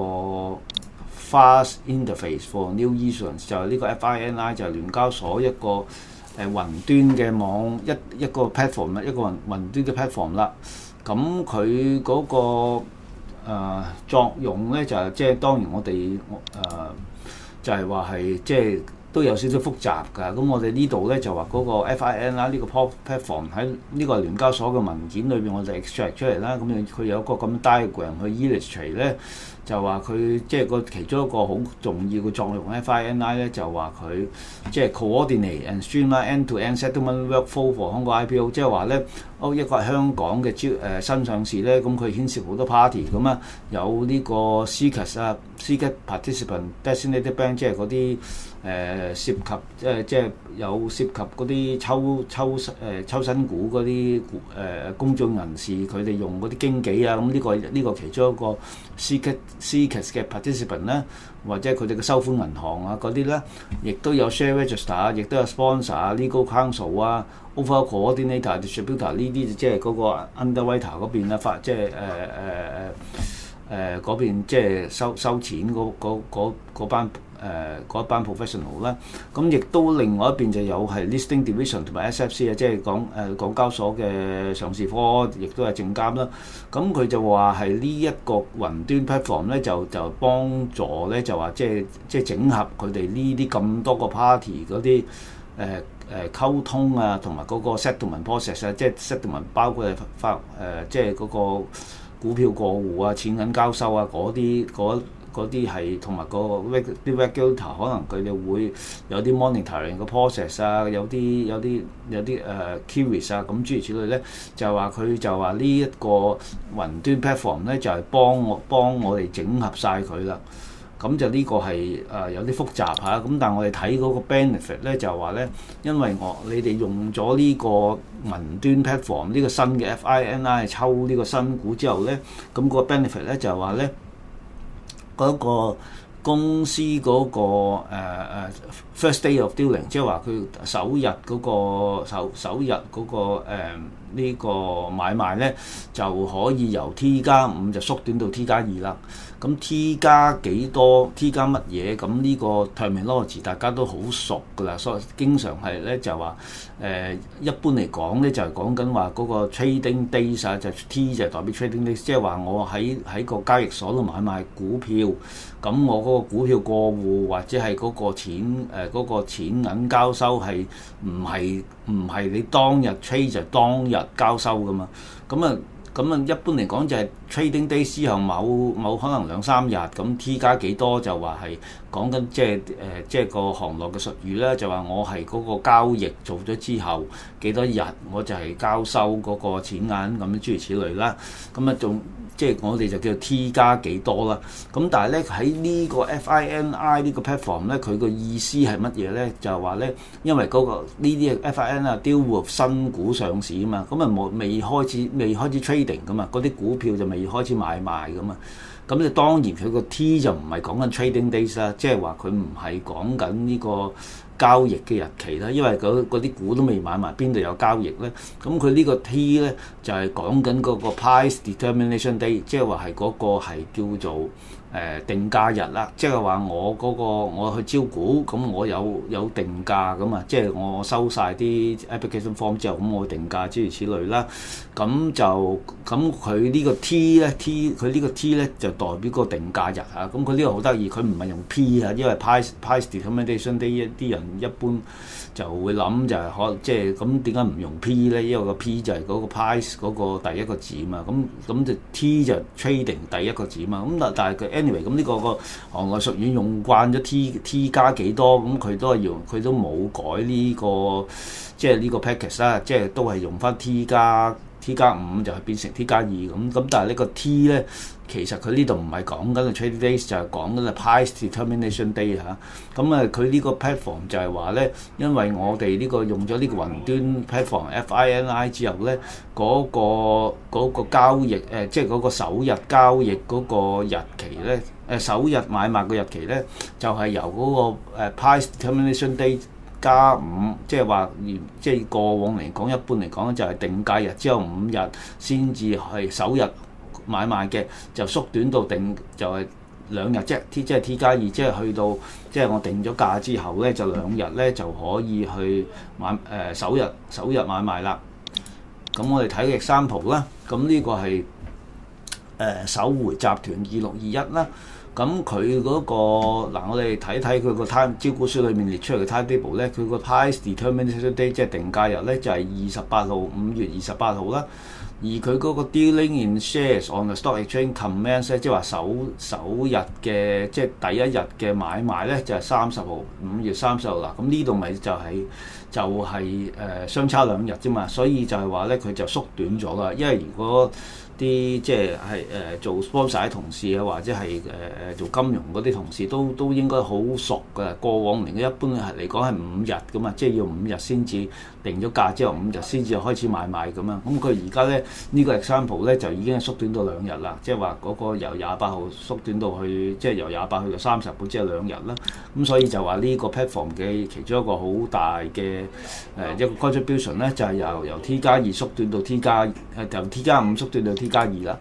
Fast Interface for New Issuance 就係呢個 FINI 就係聯交所一個雲端嘅網一個 platform 一個雲端嘅 platform 啦。咁佢嗰個作用咧就係即係當然我哋就係話係即係都有少少複雜㗎。咁我哋呢度咧就話嗰個 FIN 啦，呢個 platform 喺呢個聯交所嘅文件裏邊，我哋 extract 出嚟啦。咁佢有個咁 diagram 去 illustrate 咧，就話佢即係個其中一個好重要嘅作用 FINI 咧，就話佢即係 coordinate and streamline end-to-end settlement workflow for Hong Kong IPO， 即係話咧，一個係香港嘅新上市咧，咁佢牽涉好多 party 咁啊，有呢個 CCAS 啊 ，CCAS participant designated bank， 即係嗰啲涉及即係有涉及嗰啲抽新股嗰啲公眾人士，佢哋用嗰啲經紀啊，咁呢個其中一個 CCAS 嘅 participant 咧，或者佢哋嘅收款銀行啊嗰啲咧，亦都有 share register 啊，亦都有 sponsor 啊、legal counsel 啊、overall coordinator、distributor 呢啲，即係嗰個 underwriter 嗰邊啊，即係嗰邊即係收錢嗰班 professional 啦。咁亦都另外一邊就有係 listing division 同埋 SFC 啊，即係港交所嘅上市科，亦都係證監啦。咁佢就話係呢一個雲端 platform 咧，就幫助咧，就話即係整合佢哋呢啲咁多個 party 嗰啲溝通啊，同埋嗰個 settlement process 啊，即係 settlement 包括係即係嗰個股票過戶啊、錢銀交收啊嗰啲係同埋個啲 regulator 可能佢哋會有啲 monitoring 嘅 process 啊，有啲queries 啊，咁諸如此類咧，就話佢就話呢一個雲端 platform 咧就係幫我哋整合晒佢啦。咁就呢個係有啲複雜嚇，咁但係我哋睇嗰個 benefit 咧就話咧，因為你哋用咗呢個雲端 platform 呢個新嘅 FINI 抽呢個新股之後咧，咁個 benefit 咧就係話咧嗰個公司嗰個first day of dealing， 即係話佢首日嗰個呢個買賣咧就可以由 T+5 就縮短到 T+2 啦。咁 T 加幾多 T 加乜嘢？咁呢個 terminology 大家都好熟㗎啦，所以經常係咧就話一般嚟講咧就係講緊話嗰個 trading days 啊，就 T 就代表 trading days， 即係話我喺個交易所度買賣股票，咁我嗰個股票過戶或者係嗰個錢銀交收係唔係你當日 trade 就當日交收㗎嘛？咁啊一般嚟講就係 trading days 之後某可能2-3日，咁 T 加幾多就話係講緊即係個行內嘅術語啦，就話我係嗰個交易做咗之後幾多日我就係交收嗰個錢銀咁樣諸如此類啦。咁啊仲即係我哋就叫 T 加幾多啦。咁但係咧喺呢個 FINI 呢個 platform 咧，佢個意思係乜嘢咧？就係話咧，因為嗰個呢啲 FIN 啊 deal with 新股上市啊嘛，咁啊未開始 trading 噶嘛，嗰啲股票就未開始買賣噶嘛。咁你當然佢個 T 就唔係講緊 trading days 啦，即係話佢唔係講緊呢個交易嘅日期啦，因為嗰啲股都未買埋，邊度有交易咧？咁佢呢個 T 咧就係講緊嗰個 price determination day， 即係話係嗰個係叫做定價日啦，即係話我去招股，咁我有定價咁啊，即係我收晒啲 application form 之後，咁我定價諸如此類啦。咁佢呢個 T 咧，佢呢個 T 咧就代表個定價日啊。咁佢呢個好得意，佢唔係用 P 啊，因為 price determination day 啲人一般就會諗就係即係咁點解唔用 P 咧？因為個 P 就係嗰個 price 嗰個第一個字嘛。咁就 T 就 trading 第一個字嘛。咁但係佢 anyway 咁呢個行內術語用慣咗 T 加幾多，咁佢都冇改呢個即係呢個 package 啦，即係都係用翻 T 加5就係變成 T+2咁，但係呢個 T 咧，其實佢呢度唔係講緊個 trading days， 就係講緊個 price determination day 嚇。咁佢呢個 platform 就係話咧，因為我哋呢個用咗呢個雲端 platform FINI 之後咧，嗰個交易即係嗰個首日交易嗰個日期咧，首日買賣個日期咧，就係由嗰個price determination day+5，即係話，即係過往嚟講，一般嚟講就係定價日之後5日先至係首日買賣嘅，就縮短到就係2日啫，即係 T+2，即係去到即係我定咗價之後咧，就2日咧就可以去買首日買賣啦。咁我哋睇嘅 example 啦，咁呢個係首回集團2621啦。咁佢嗰個我哋睇睇佢個招股書裏面列出嚟嘅 timetable 咧，佢個 price determination date 即係定價日咧就係5月28號啦。而佢嗰個 dealing in shares on the stock exchange commence 咧，即係話首日嘅即係第一日嘅買賣咧就係5月30號啦。咁呢度咪就係相差2日啫嘛，所以就係話咧佢就縮短咗啦。因為如果啲即係做 sponsor 嘅同事啊，或者係做金融嗰啲同事都應該好熟㗎。過往嚟嘅一般嚟講係5日㗎嘛，即係要5日先至定咗價之後5日先至開始買賣咁樣。咁佢而家咧呢個 example 咧就已經係縮短到2日啦，即係話嗰個由28號縮短到去即係由28去到30號，即係2日啦。咁所以就話呢個 platform 嘅其中一個好大嘅一個 contribution 咧，就係由 T+2 縮短到由 T+5 縮短到T+2啦。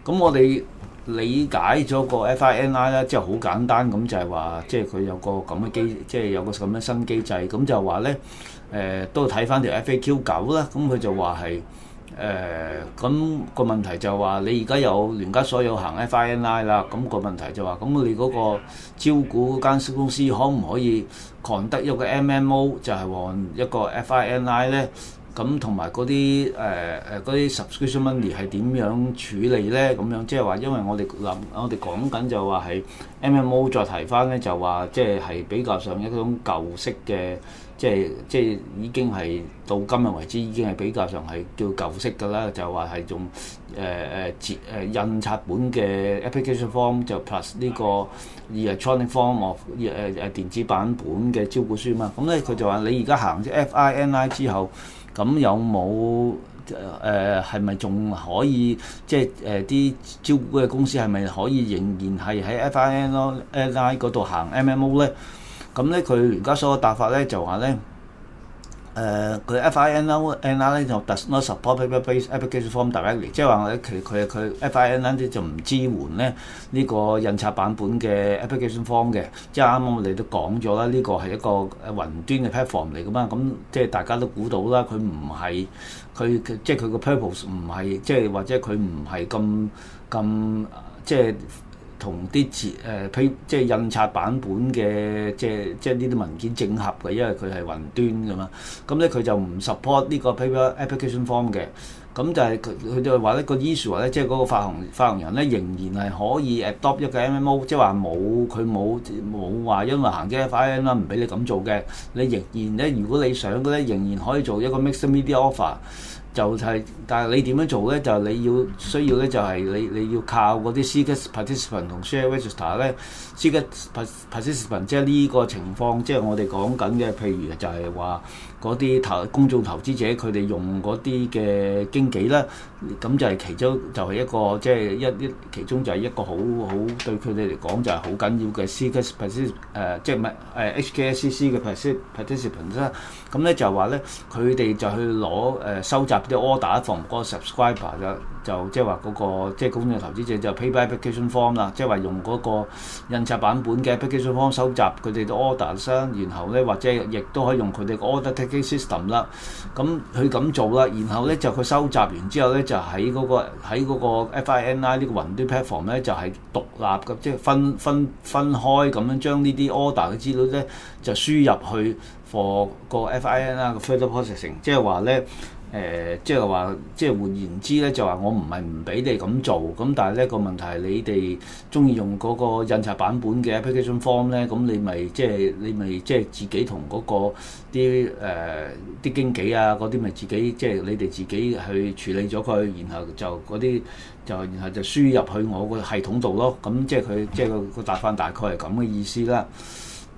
咁我哋理解咗個 FINI 咧，即係好簡單咁就係話，即係佢有個咁嘅即係有個咁嘅新機制。咁就話咧都睇翻條 FAQ9啦。咁佢就話係咁個問題就話你而家有聯交所有行 FINI 啦。咁個問題就話咁你嗰個招股間公司可唔可以 conduct一個 MMO 就係換一個 FINI 咧？咁同埋嗰啲subscription money 係點樣處理咧？咁樣即係話，因為我哋講緊就話係 MMO 再提翻咧，就話即係比較上一種舊式嘅，即係已經係到今日為止已經係比較上係叫舊式㗎啦。就話係用印刷本嘅 application form 就 plus 呢個 electronic form of 電子版本嘅招股書嘛。咁咧佢就話你而家行咗 FINI 之後。咁有冇係咪仲可以即係啲招股嘅公司係咪可以仍然係喺 FINI 嗰度行 MMO 咧？咁咧佢聯交所嘅答法咧就話咧佢 FINI 咧就 does not support paper-based application form directly， 即係話咧佢 FINI 咧就唔支援咧呢個印刷版本嘅 application form 嘅，即係啱啱我哋都講咗啦，呢個係一個雲端嘅 platform 嚟㗎嘛，咁即係大家都估到啦，佢唔係佢即係佢個 purpose 唔係即係或者佢唔係咁即係。同啲即係印刷版本嘅即係呢啲文件整合嘅，因為佢係雲端㗎嘛。咁咧佢就唔 support 呢個 paper application form 嘅。咁就係佢就話咧個 issue 咧，即係嗰個發行人咧仍然係可以 adopt 一個 MMO，即係話冇話因為行咗 FIN 啦唔俾你咁做嘅。你仍然咧，如果你想嘅咧，仍然可以做一個 mixed media offer。就係，但係你點樣做咧？就係你需要咧，就係你要靠嗰啲 seekers participant 同 share register 咧。seekers participant 即係呢個情況，即係我哋講緊嘅，譬如就係話嗰啲公眾投資者佢哋用嗰啲嘅經紀啦，咁就係其中就係一個即係其中就係一個好對佢哋嚟講就係好緊要嘅 seekers participant 即係唔係HKSCC 嘅 participant 啦。咁咧就係話咧，佢哋就去攞收集啲 order from 嗰個 subscriber 就即係話嗰個即係公眾投資者就 paper application form 啦，即係話用嗰個印刷版本嘅 application form 收集佢哋啲 order 啦，然後咧或者亦都可以用佢哋個 order taking system 啦。咁佢咁做啦，然後咧就佢收集完之後咧就喺嗰個 FINI 呢個雲端 platform 咧就係獨立嘅，即係分開咁樣將呢啲 order 嘅資料咧就輸入去 for 個 FINI 嘅 further processing， 即係話咧。即係換言之咧，就話我唔係唔俾你咁做，咁但係咧個問題係你哋中意用嗰個印刷版本嘅 application form 咧，咁你咪即係自己同嗰個啲經紀啊嗰啲咪自己即係你哋自己去處理咗佢，然後就嗰啲然後就輸入去我個系統度咯，咁即係佢即係個答案大概係咁嘅意思啦。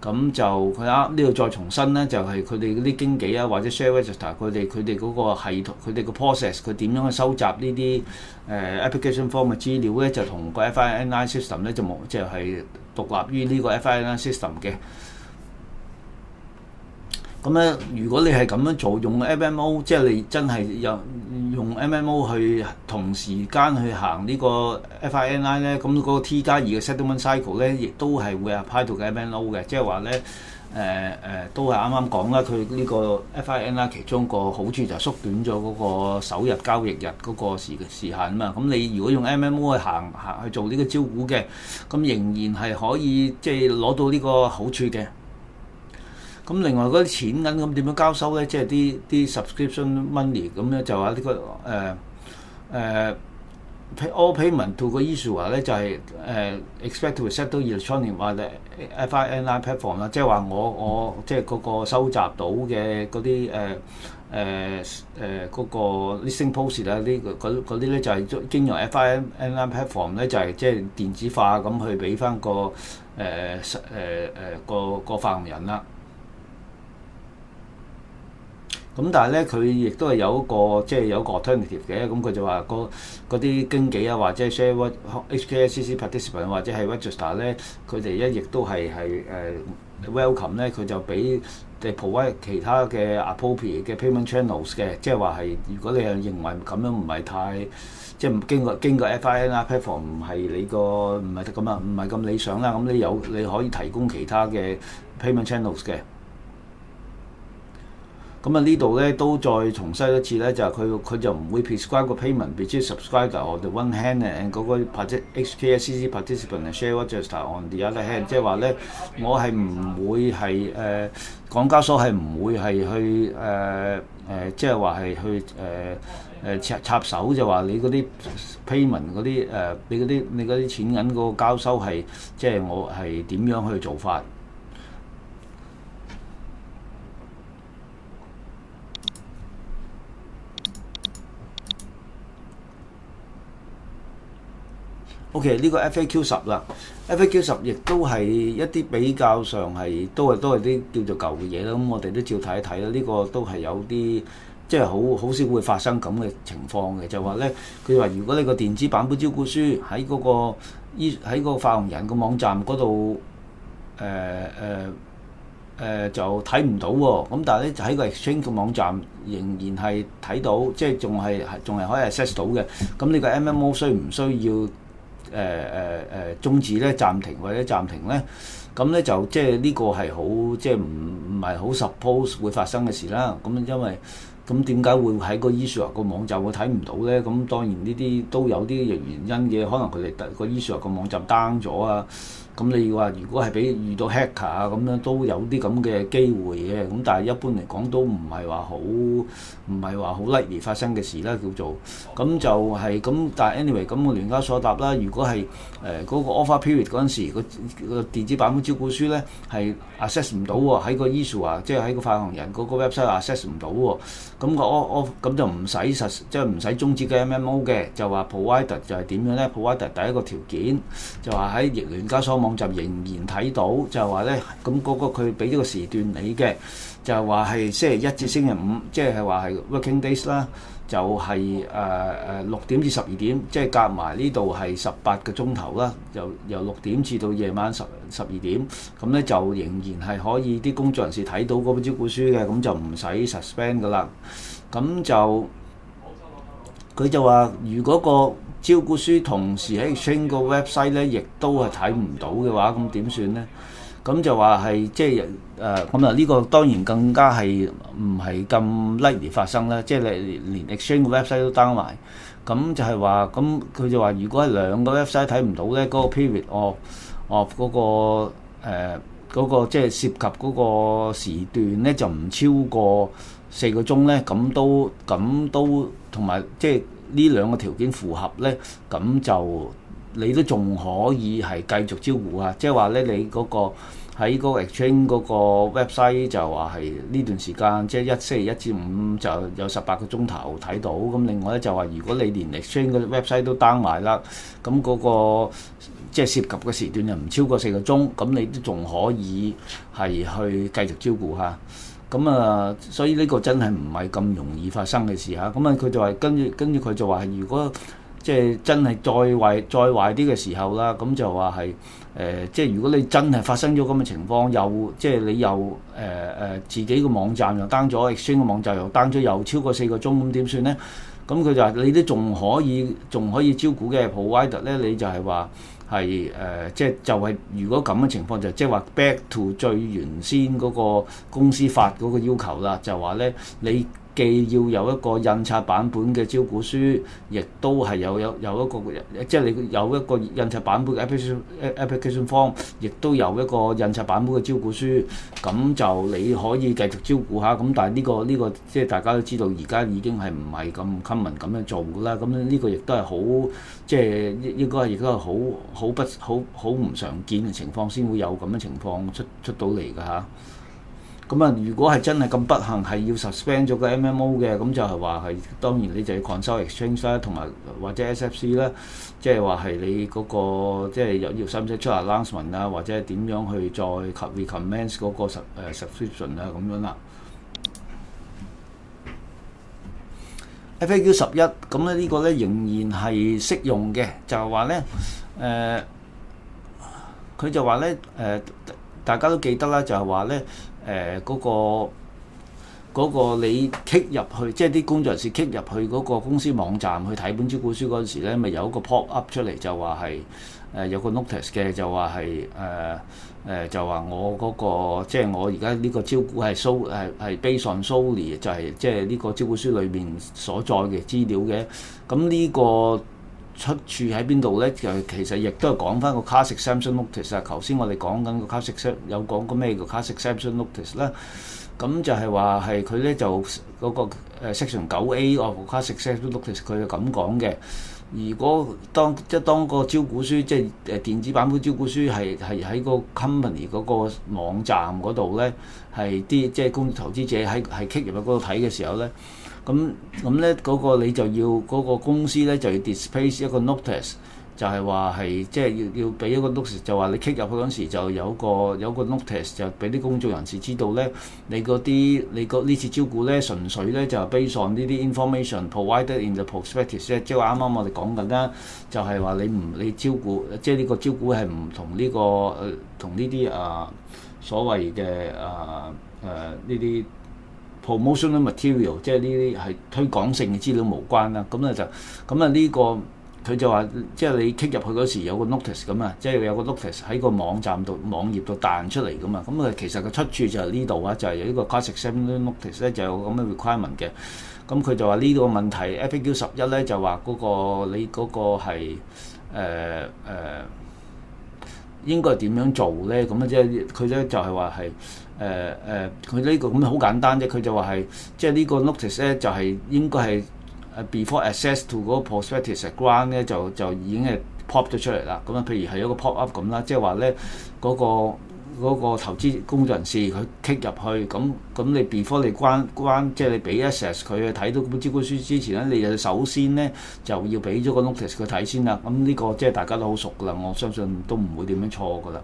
咁就佢呢度再重申咧，就係佢哋嗰啲經紀啊，或者 share register 佢哋嗰個系統，佢哋個 process， 佢點樣去收集呢啲application form 嘅資料咧，就同個 FINI system 咧就冇即係獨立於呢個 FINI system 嘅。咁咧，如果你係咁樣做，用 MMO， 即係你真係用用 MMO 去同時間去行呢個 FINI 咧，咁嗰個 T+2嘅 settlement cycle 咧，亦都係會 apply 到嘅 MNO 嘅，即係話咧都係啱啱講啦，佢呢個 FINI 其中個好處就係縮短咗嗰個首日交易日嗰個時限啊嘛。咁你如果用 MMO 去行去做呢個招股嘅，咁仍然係可以即係攞到呢個好處嘅。咁另外嗰啲錢銀咁點樣交收咧？即係啲 subscription money 咁咧，就話呢個all payment to 個 issuer 咧就係expect to settle electronic 或者 FINI platform 啦，即係話我即係嗰個收集到嘅嗰啲嗰個 listing post 啊，嗰啲咧就係經由 FINI platform 咧就係即係電子化咁去俾翻個個發行人啦。咁但係咧，佢亦都係有一個即係有個 alternative 嘅，咁佢就話嗰啲經紀啊，或者 share HKSCC participant 或者係 register 咧，佢哋亦都係welcome 咧，佢就俾 provide 其他嘅 appropriate 嘅 payment channels 嘅，即係話係如果你係認為咁樣唔係太即係經過 FINI platform 唔係你個唔係咁啊，唔係咁理想啦，咁你可以提供其他嘅 payment channels 嘅。咁啊呢度咧都再重申一次咧，就係佢就唔會 prescribe 個 payment between subscriber on the one hand and 嗰個 HKSCC participant and share register on the other hand， 即係話咧我係唔會係港交所係唔會係去即係話係去插手，就話你嗰啲 payment 嗰啲你嗰啲錢銀嗰個交收係即係我係點樣去做法。OK， 呢個 FAQ10啦 ，FAQ10亦都係一啲比較上係都係啲叫做舊嘅嘢啦。咁我哋都照睇一睇啦。呢個都係有啲即係好少會發生咁嘅情況嘅，就話咧佢話如果你個電子版本招股書喺嗰個發行人個網站嗰度就睇唔到喎。咁但係咧就喺個 exchange 嘅網站仍然係睇到，即係仲係可以 access 到嘅。咁呢個 MMO 需唔需要終止咧、暫停或者暫停咧，咁咧就即係呢個係好即係唔係好 suppose 會發生嘅事啦。咁因為咁點解會喺個 issuer 個網站會睇唔到咧？咁當然呢啲都有啲原因嘅，可能佢哋個 issuer 個網站 down 咗啊。咁你話如果係俾遇到 hacker 啊咁樣都有啲咁嘅機會嘅，咁但係一般嚟講都唔係話好 likely 發生嘅事啦，叫做咁就係咁。但係 anyway 咁個聯交所答啦，如果係嗰個 offer period 嗰陣時個電子版本招股書咧係 access 唔到喎，喺個 issuer 即係喺個發行人嗰個 website access 唔到喎，咁就唔使即係唔使終止嘅 MMO 嘅，就話 provider 就係點樣咧 ？provider 第一個條件就話喺聯交所網站仍然睇到，就係話咧，咁嗰個佢俾咗個時段你嘅，就係話係星期一至星期五，即係話係 working days 啦，就係6點至12點，即係夾埋呢度係18個鐘頭啦，由6點至到夜晚12點，咁咧就仍然係可以啲工作人士睇到嗰本招股書嘅，咁就唔使 suspend 噶啦，咁就佢就話如果個招股書同時喺 exchange 個 website 咧，亦都係睇唔到嘅話，咁點算咧？咁就話係即係咁啊！呢個當然更加係唔係咁 likely 發生啦。即係你連 exchange 個 website 都 down 埋，咁就係話咁佢就話如果係兩個 website 睇唔到咧，嗰個 period of 嗰個即係涉及嗰個時段咧，就唔超過4個鐘咧，咁都同埋即係呢兩個條件符合咧，咁就你都仲可以係繼續招股啊！即係話咧，你嗰個喺嗰個 exchange 嗰個 website 就話係呢段時間，即係星期一至五就有18個鐘頭睇到。咁另外咧就話，如果你連 exchange 嗰 website 都 down 埋啦，咁嗰個即係涉及嘅時段又唔超過4個鐘，咁你都仲可以係去繼續招股嚇。咁啊，所以呢個真係唔係咁容易發生嘅事嚇。咁啊，佢就話跟住佢就話係如果即係真係再壞啲嘅時候啦，咁就話係即係如果你真係發生咗咁嘅情況，又即係你又自己個網站又 down 咗，exchange 個網站又 down 咗，又超過4個鐘，咁點算咧？咁佢就話你都仲可以招股嘅 provider 咧，你就係話係即係就係如果咁嘅情況就即係話 back to 最原先嗰個公司法嗰個要求啦，就話咧你既要有一個印刷版本嘅招股書，亦都係有一個即係你有一個印刷版本嘅 application form， 亦都有一個印刷版本嘅招股書，咁就你可以繼續招股下。咁但係呢個即係大家都知道，而家已經係唔係咁 common 咁樣做㗎啦。咁呢個亦都係好即係應該亦都係好唔常見嘅情況，先會有咁嘅情況出到嚟㗎嚇。咁啊，如果係真係咁不幸係要 suspend 咗個 MMO 嘅，咁就係話係當然你就要 consult exchange 啦，同埋或者 SFC 啦，即係話係你嗰個即係要使唔使出 announcement 啊，或者係點樣去再 recommence 嗰個subscription 啊咁樣啦。FAQ 11咁咧呢個咧仍然係適用嘅，就係話咧佢就話咧大家都記得啦，就係話咧嗰個你 click 入去，即係啲工作人士 click 入去嗰個公司網站去睇本招股書嗰陣時咧，咪有一個 pop up 出嚟，就話係有個 notice 嘅，就話係就話我嗰個即係我而家呢個招股係based on solely 就係即係呢個招股書裏面所在嘅資料嘅。咁呢個出處喺邊度咧？就其實亦都係講翻個 class exemption notice 啊。頭先我哋講緊個 class exemption 有講過咩叫 class exemption notice 啦。咁就係話係佢咧就嗰個section 9A of class exemption notice 佢就咁講嘅。如果當個招股書即係電子版本招股書係喺個 company 嗰個網站嗰度咧，係啲即係公投資者係 click 入去嗰度睇嘅時候咧，咁咧嗰個你就要嗰個公司咧就要 display 一個 notice， 就係話係即係要俾一個 notice， 就話你 click 入去嗰陣時就有個 notice 就俾啲公眾人士知道咧，你呢次招股咧純粹咧就係 based on 呢啲 information provided in the prospectus 咧，即係啱啱我哋講緊啦，就係話你招股，即係呢個招股係唔同呢個同呢啲所謂嘅呢啲promotional material， 即係呢啲係推廣性嘅資料無關啦。咁呢個佢就話，即係你 click 入去嗰時有個 notice 咁啊，即係有個 notice 喺個網頁度彈出嚟噶嘛。咁啊，其實個出處就係呢度啊，就係有呢個 class exemption notice 咧，就有咁嘅 requirement 嘅。咁佢就話呢個問題 FAQ 11咧就話嗰個你嗰個係應該點樣做咧？咁啊，即係佢咧就係話係佢呢個咁好簡單啫。佢就話係即係呢個 notice 咧就係應該係before access to 嗰個 prospectus grant 咧就已經係 pop 咗出嚟啦。咁啊，譬如係一個 pop up 咁啦，即係話咧嗰個投資工作人士佢 click 入去，咁你 before 你關即係你俾 access 佢去睇到本招股書之前咧，你就首先咧就要俾咗個 notice 佢睇先啦。咁呢個即係大家都好熟噶啦，我相信都唔會點樣錯噶啦。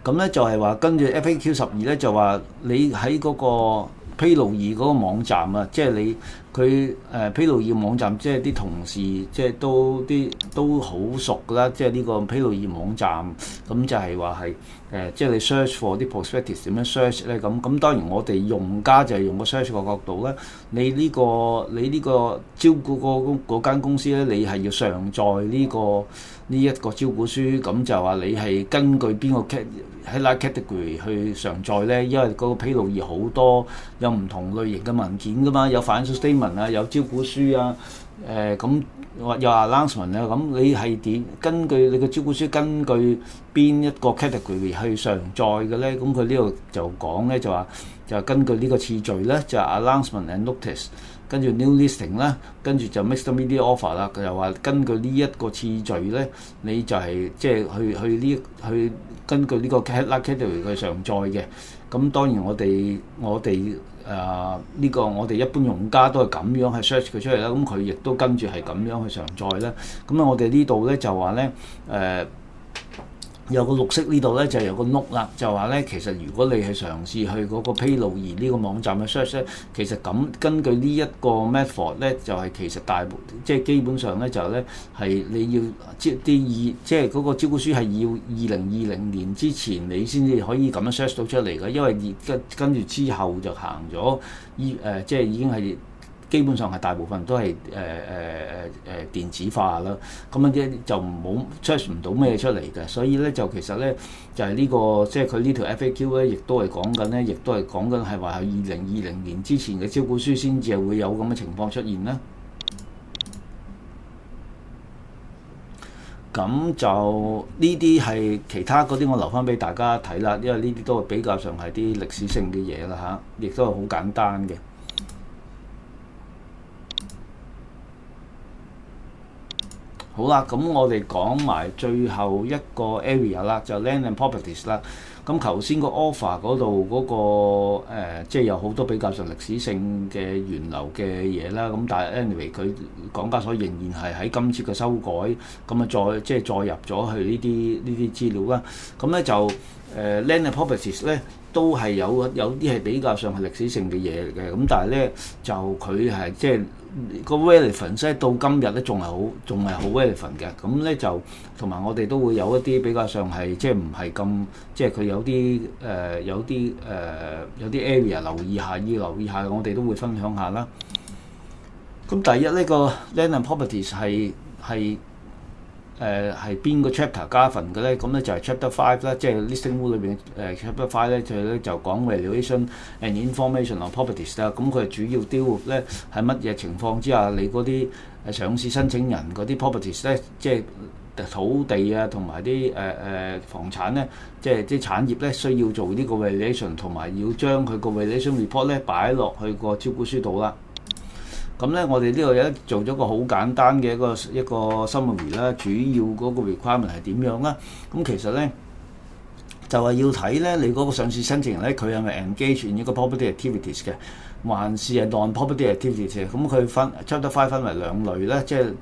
咁咧就係話跟住 FAQ 12咧就話你喺嗰個披露易嗰個網站啊，即係佢披露易網站，即係啲同事即係都好熟㗎啦。即係呢個披露易網站，咁就係話係即係你 search for 啲 prospectus 點樣 search 咧？咁當然我哋用家就係用個 search 個角度咧。你呢個招股嗰間公司咧，你係要上載呢一個招股書，咁就話你係根據邊個 category 去上載咧？因為嗰個披露易好多有唔同類型嘅文件噶嘛，有 financial statement 啊，有招股書啊，咁有 announcement 啊，咁你係點根據你個招股書根據邊一個 category 去上載嘅咧？咁佢呢度就講咧就話就根據呢個次序咧，就 announcement and notice。跟住 new listing 啦，跟住就 mixed media offer 啦。佢又話根據呢一個次序咧，你就係即係去根據呢個 category 去上載嘅。咁當然我哋呢個我哋一般用家都係咁樣去 search 佢出嚟啦。咁佢亦都跟住係咁樣去上載啦。咁啊，我哋呢度咧就話咧有個綠色呢度咧，就有個 note 啦，就話咧其實如果你係嘗試去嗰個披露易呢個網站嘅 search 咧，其實咁根據呢一個 method 咧，就係其實即係基本上咧就咧係你要即係嗰個招股書係要2020年之前你先至可以咁樣 search 到出嚟嘅，因為跟住之後就行咗即係已經係。基本上係大部分都係電子化啦，咁樣啲就冇 search 唔到咩出嚟嘅，所以咧就其實咧就係呢個即係佢呢條 FAQ 咧，亦都係講緊咧，亦都係講緊係話係2020年之前嘅招股書先至係會有咁嘅情況出現啦。咁就呢啲係其他嗰啲，我留翻俾大家睇啦，因為呢啲都係比較上係啲歷史性嘅嘢啦嚇，亦都係好簡單嘅。好啦，咁我哋講埋最後一個 area 啦，就 land and properties 啦。咁頭先個 offer 嗰度嗰個即係有好多比較上歷史性嘅源流嘅嘢啦。咁但係 anyway 佢港交所仍然係喺今次嘅修改，咁啊再入咗去呢啲資料啦。咁咧就land and properties 咧都係有啲係比較上係歷史性嘅嘢嚟嘅。咁但係咧就佢係即係。個 relevance 咧到今日咧仲係好 relevant 嘅，咁咧就同埋我哋都會有一啲比較上係即係唔係咁，即係佢有啲area 要留意下，我哋都會分享下啦。咁第一呢個 land and properties 係邊個 chapter 加份嘅咧？咁咧就係 chapter 5啦，即係 listing rule 裏邊chapter 5咧就講 valuation and information of properties 啦。咁佢主要 deal with 咧係乜嘢情況之下，你嗰啲上市申請人嗰啲 properties 咧，即係土地啊同埋啲房產咧，即係啲產業咧需要做呢個 valuation， 同埋要將佢個 valuation report 咧擺落去個招股書度啦。咁咧，我哋呢度有做咗個好簡單嘅一個 summary 啦，主要嗰個 requirement 係點樣啦？咁其實咧就係要睇咧你嗰個上市申請人咧，佢係咪 engage in 一個 property activities 嘅，還是係 non-property activities 嘅？咁佢Chapter 5分為兩類咧，即係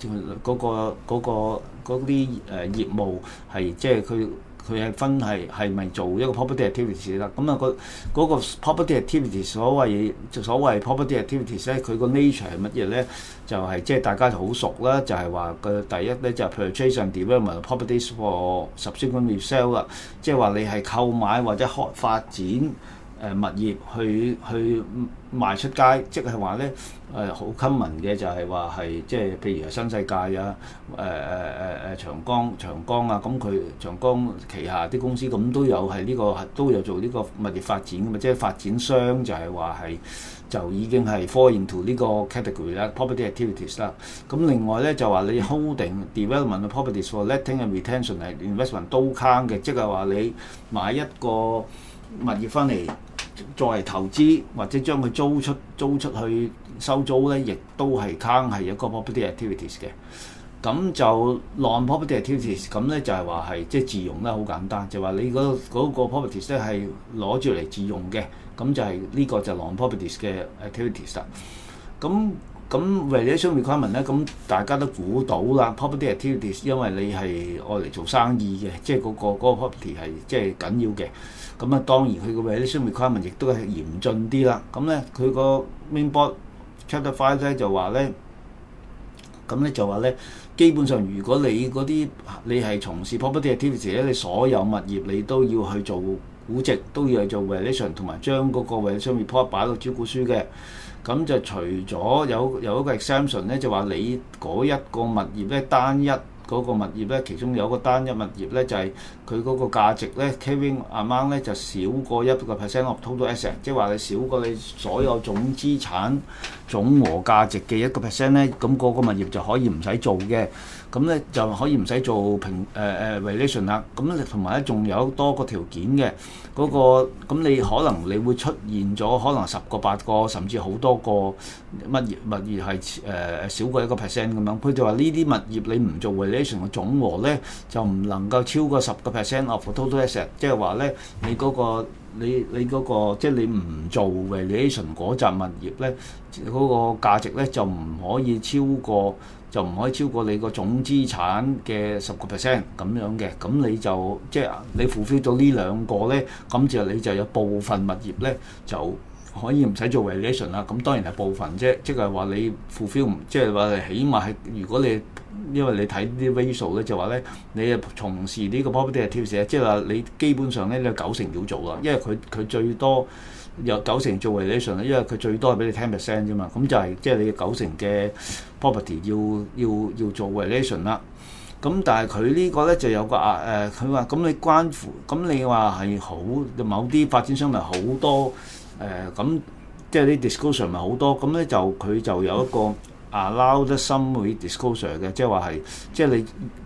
嗰啲業務係即係佢係分係咪做一個 property activities 啦？咁啊嗰個 property activities 所謂 property activities 咧，佢個 nature 係乜嘢咧？就係即係大家就好熟啦，就係話佢第一咧就係 purchase and development properties for subsequent resale 啦，即係話你係購買或者發展物業去賣出街，即係話咧好 common 嘅就係話係即係譬如係新世界啊、長江啊，咁佢長江旗下啲公司咁都有係都有做呢個物業發展㗎嘛，即係發展商就係話係就已經係 fall into 呢個 category 啦 ，property activities 啦。咁另外咧就話你 holding development properties for letting and retention 係 investment 都 count 嘅，即係話你買一個物業翻嚟作為投資或者將佢租出去收租咧，亦都係 count 係一個 property activities 嘅。咁就 non-property activities 咁咧就係話係即係自用啦，好簡單，就話你嗰個 properties 咧係攞住嚟自用嘅，咁就係呢個就 non-properties 嘅 activities 啦。咁 valuation requirement 咧，咁大家都估到啦 ，property activities 因為你係愛嚟做生意嘅，即係嗰個 property 係即係緊要嘅。咁啊，當然佢個 valuation requirement 亦都係嚴峻啲啦。咁咧，佢個 main board chapter 5咧就話咧，咁咧就話咧，基本上如果你嗰啲你係從事 property activity 咧，你所有物業你都要去做估值，都要去做 valuation， 同埋將嗰個 valuation report 擺到招股書嘅。咁就除咗有一個 exemption 咧，就話你嗰一個物業咧單一。嗰個物業咧，其中有一個單一物業咧，就係佢嗰個價值咧 carrying amount 咧就少過1% of total asset， 即係話你少過你所有總資產總和價值嘅1% 咧，咁嗰個物業就可以唔使做嘅，咁咧就可以唔使做valuation 啦。咁咧同埋咧仲有多個條件嘅，嗰個咁你可能你會出現咗可能10個8個甚至好多個物業係少過1% 咁樣。佢就話呢啲物業你唔做嘅總和咧就唔能夠超過10% of total asset， 即係話咧你嗰個即係你唔做 valuation 嗰紮物業咧嗰個價值咧就唔可以超過就唔可以超過你個總資產嘅10%咁樣嘅。咁你就即係你 fulfill 咗呢兩個咧，咁就你就有部分物業咧就可以唔使做 valuation 啦。咁當然係部分啫，即係話你 fulfill 唔即係話起碼係如果你因為你睇啲 ratio 咧，就話咧你係從事呢個 property activity，即係話你基本上咧你有90%要做啦，因為佢最多有90%做 valuation 啦，因為佢最多係俾你10% 啫嘛，咁就係即係你嘅90%嘅 property 要做 valuation 啦。咁但係佢呢個咧就有個佢話咁你關乎咁你話係好某啲發展商咪好多咁即係啲 disclosure 咪好多，咁咧就佢就有一個allowed summary disclosure 嘅，即係話係即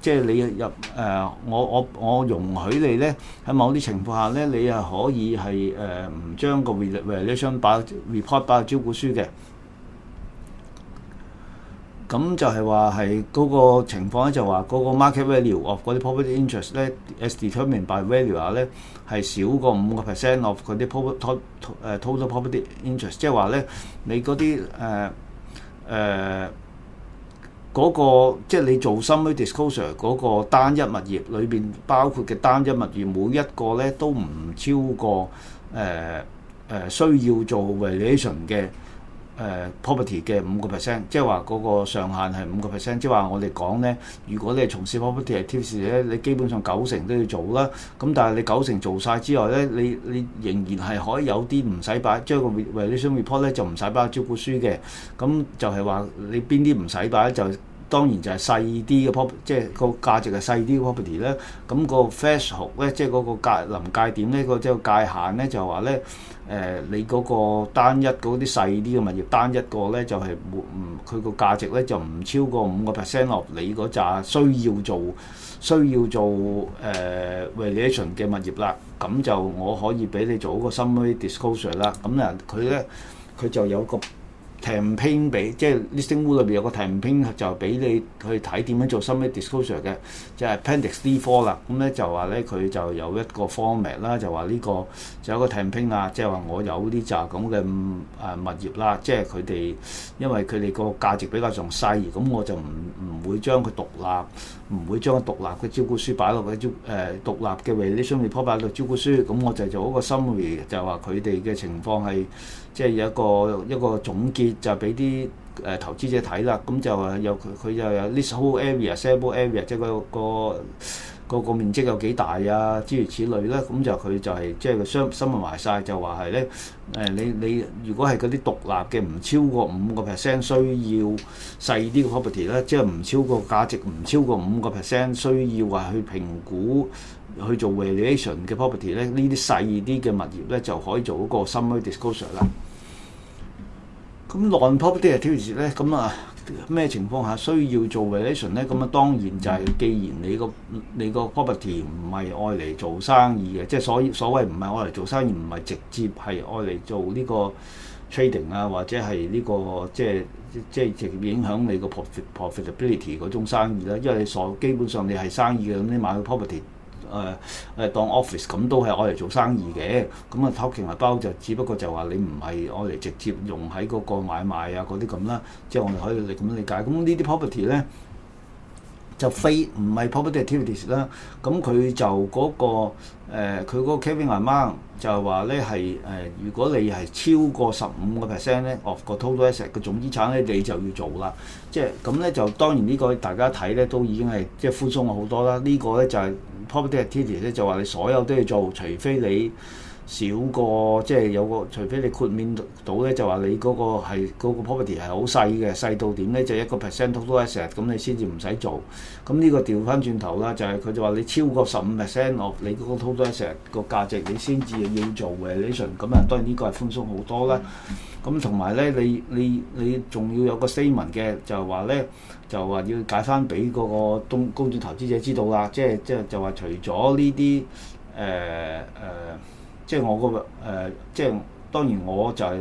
係你入我容許你咧喺某啲情況下咧，你係可以係唔將個 valuation report 擺喺招股書嘅。咁就係話係嗰個情況咧，就話嗰個 market value of 嗰啲 property interest 咧 as determined by valuer 咧係少過5% of 嗰啲 total property interest， 即係話咧你嗰啲嗰個即係你做 summary disclosure 嗰個單一物業裏邊包括嘅單一物業每一個咧都唔超過需要做 valuation 嘅property 嘅5%， 即係話嗰個上限係5%，即係話我哋講咧，如果你係從事 property activity 咧，你基本上90%都要做啦。咁但係你90%做晒之外咧，你仍然係可以有啲唔使擺，將個 valuation report 咧就唔使擺招股書嘅。咁就係話你邊啲唔使擺就當然就係細啲嘅 property， 即係個價值係細啲嘅 property 咧。咁個 threshold 咧，即係嗰個臨界點咧，個即係界限咧，就話咧。你嗰個單一嗰啲細啲嘅物業，單一個咧就係佢個價值咧就唔超過5% of 你嗰扎需要做valuation 嘅物業啦。咁就我可以俾你做一個 summary disclosure 啦。咁啊佢就有個 template 俾，即係 listing rule 裏邊有個 template 就俾你去睇點樣做 summary disclosure 嘅，就係 Appendix D4 啦。咁咧就話咧佢就有一個 format 啦，就話呢個就有個 template 啦，即係話我有啲扎咁嘅物業啦，即係佢哋因為佢哋個價值比較仲細，咁我就唔會將佢獨立，唔會將獨立嘅招股書擺落去獨立嘅 valuation report 擺落招股書，咁我就做一個 summary，就係話佢哋嘅情況係即係有一個總結。就俾啲投資者睇啦，咁就話有佢就有 leasehold area、sellable area， 即係個面積有幾大啊，諸如此類啦。咁就佢就係即係個新聞埋晒，就話係咧你如果係嗰啲獨立嘅唔超過5%需要細啲嘅 property 咧，即係唔超過價值唔超過5%需要話去評估去做 valuation 嘅 property 咧，呢啲細啲嘅物業咧就可以做一個 summary disclosure 啦。咁 non-property activity 咧，咁啊咩情況下需要做 valuation 咧？咁啊當然就係既然你個 property 唔係愛嚟做生意嘅，即係所謂唔係愛嚟做生意，唔係直接係愛嚟做呢個 trading 啊，或者係呢個即係直接影響你個 profitability 嗰種生意啦。因為你基本上你係生意嘅，咁你買個 property。當 office 咁都係愛嚟做生意嘅，咁啊 talking about 就只不過就話你唔係愛嚟直接用喺嗰個買賣啊嗰啲咁啦，即係我哋可以咁樣理解。咁呢啲 property 咧就唔係 property activities 啦，咁佢就嗰佢嗰個 carrying amount 就係話咧係如果你係超過15%咧 of 個 total asset 嘅總資產咧，你就要做啦。即係咁咧就當然呢個大家睇咧都已經係即係寬鬆咗好多啦。呢個咧就係 property activities 咧就話你所有都要做，除非你少過即係有個，除非你豁免到咧，就話你嗰個係嗰個 property 係好細嘅，細到點咧就1% total asset，咁你先至唔使做。咁呢個調翻轉頭啦，就係佢就話你超過15% of 你嗰個 total asset 個價值，你先至要做 valuation。咁啊，當然呢個係寬鬆好多啦。咁同埋咧，你仲要有個 statement 嘅，就係話咧，就話要解翻俾嗰個公眾投資者知道啦。就話除咗呢啲即係我個即係當然我就係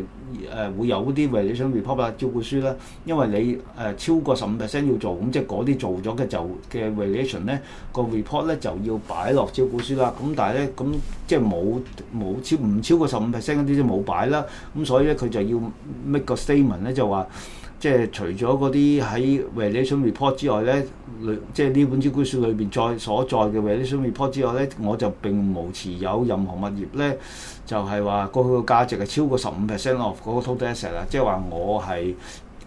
會有啲 valuation report 啦，招股書啦，因為你超過15% 要做，咁即係嗰啲做咗嘅嘅 valuation 咧個 report 咧就要擺落招股書啦。咁但係咧咁即係唔超過15% 嗰啲就冇擺啦。咁所以咧佢就要 make 個 statement 咧就話。即係除咗嗰啲喺 valuation report 之外咧，即係呢本招股書裏邊所載嘅 valuation report 之外咧，我就並無持有任何物業咧，就係話個價值係超過15% of 嗰個 total asset 啦。即係話我係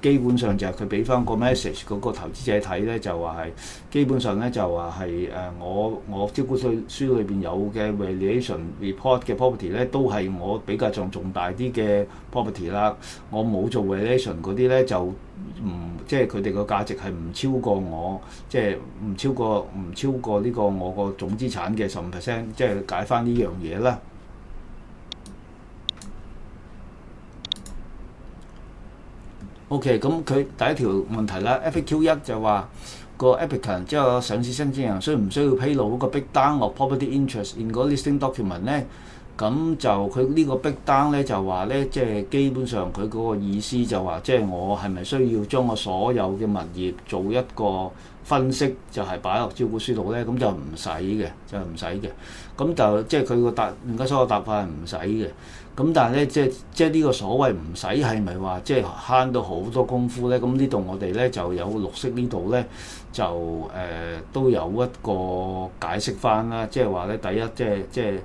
基本上就係佢俾翻個 message 嗰個投資者睇咧，就話係基本上咧就話係我招股書裏邊有嘅 valuation report 嘅 property 咧，都係我比較重大啲嘅 property 啦。我冇做 valuation 嗰啲咧，就即係佢哋個價值係唔超過我，即係唔超過呢個我個總資產嘅15%，即係解翻呢樣嘢啦。OK，咁佢第一條問題啦 ，FAQ1 就話個 applicant 即係個上市申請人需唔需要披露嗰個 breakdown of property interest in 嗰 listing document 咧？咁就佢呢個 breakdown咧就話咧，即係基本上佢嗰個意思就話，即係我係咪需要將我所有嘅物業做一個分析，就係擺落招股書度咧？咁就唔使嘅，咁就即係佢個聯交所嘅答法係唔使嘅。咁但係咧，即係呢個所謂唔使係咪話即係慳到好多功夫咧？咁呢度我哋咧就有綠色呢度咧就都有一個解釋翻啦，即係話咧第一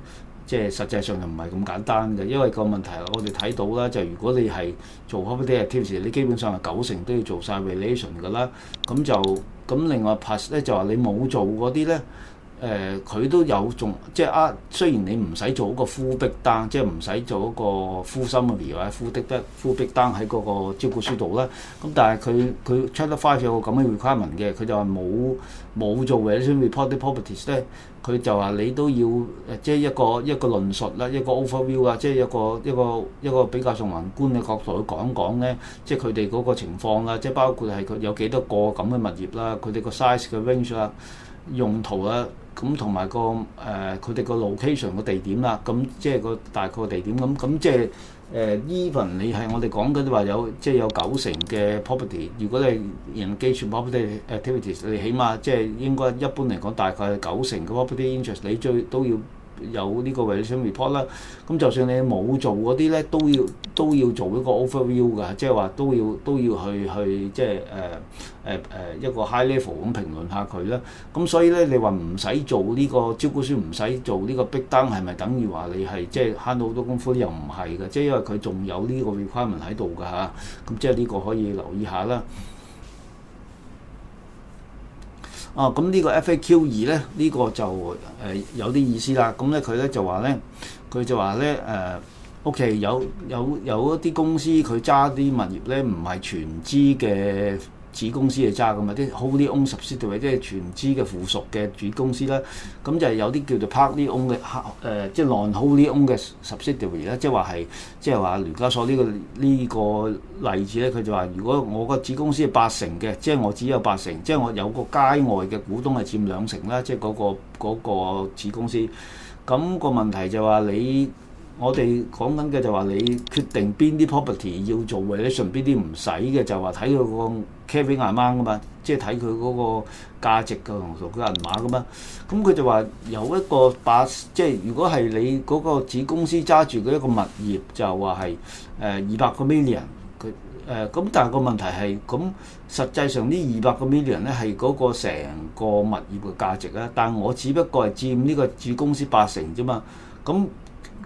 即係實際上就唔係咁簡單嘅，因為個問題我哋睇到啦，就如果你係做 property activity，你基本上係90%都要做晒 valuation 㗎啦。咁另外 plus 咧就話你冇做嗰啲咧。佢都有即係雖然你唔使做嗰個 full breakdown，即係唔使做嗰個 full summary 或者 full breakdown喺嗰個招股書度啦。咁但係佢 Chapter 5有個咁嘅 requirement 嘅，佢就話冇做 valuation report 啲 properties 咧，佢就話你都要即係一個論述啦，一個 overview 啦，即係一個比較從宏觀嘅角度去講咧，即係佢哋嗰個情況啦，即係包括係佢有幾多個咁嘅物業啦，佢哋個 size 嘅 range 啦、用途啦。咁同埋佢哋個 location 個地點啦，咁即係個大概個地點咁即係even 你係我哋講緊話即係有90%嘅 property， 如果你 engage property activities， 你起碼即係應該一般嚟講大概係90%嘅 property interest， 你都要有呢個 valuation report 啦。咁就算你冇做嗰啲咧，都要做一個 overview 㗎，即係話都要去即係一個 high level 咁評論下佢啦。咁所以咧，你話唔使做呢個招股書，唔使做呢個 breakdown，係咪等於話你係即係慳到好多功夫？又唔係嘅，即係因為佢仲有呢個 requirement 喺度㗎嚇。咁即係呢個可以留意下啦。咁呢個 FAQ2咧，呢個就有啲意思啦。咁咧佢咧就話咧OK 有一啲公司佢揸啲物業咧，唔係全資嘅子公司嚟揸㗎嘛，啲 wholly owned subsidiary 即係全資嘅附屬嘅子公司啦。咁就係有啲叫做 partly owned 嘅即係 non-wholly owned 嘅 subsidiary 咧，即係話聯交所呢個例子咧，佢就話如果我個子公司係80%嘅，即係我只有80%，即係我有個街外嘅股東係佔20%啦，即係嗰個子公司。咁個問題就話我哋講緊嘅就話你決定邊啲 property 要做 valuation，邊啲唔使嘅，就話睇佢個 carrying amount 噶嘛，即係睇佢嗰個價值嘅同佢銀碼噶嘛。咁佢就話有一個即係如果係你嗰個子公司揸住嘅一個物業，就話係200個 million， 咁但係個問題係咁實際上呢200個 million 咧係嗰個成個物業嘅價值啦，但我只不過係佔呢個子公司80%啫嘛，咁。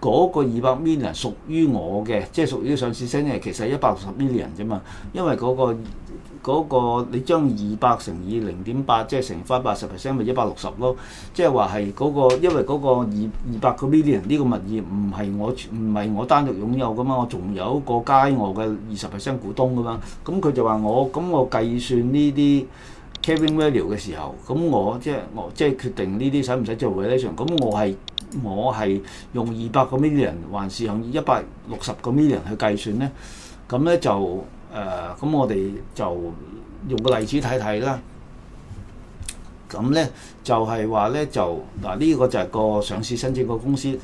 嗰個200 million 屬於我嘅，即係屬於上市申請人，其實係160 million 啫嘛。因為嗰個你將200乘以0.8，即係乘翻80%，咪160咯。即係話係嗰個，因為嗰個200個 million 呢個物業唔係我單獨擁有噶嘛，我仲有一個街外嘅20% 股東噶嘛。咁佢就話我計算呢啲 carrying value 嘅時候，咁我即係決定呢啲使唔使做 valuation， 咁我係用200個 million 還是用160個 million 去計算咧？咁咧就咁我哋就用個例子睇睇啦。咁咧就係話咧就嗱呢個就係個上市申請個公司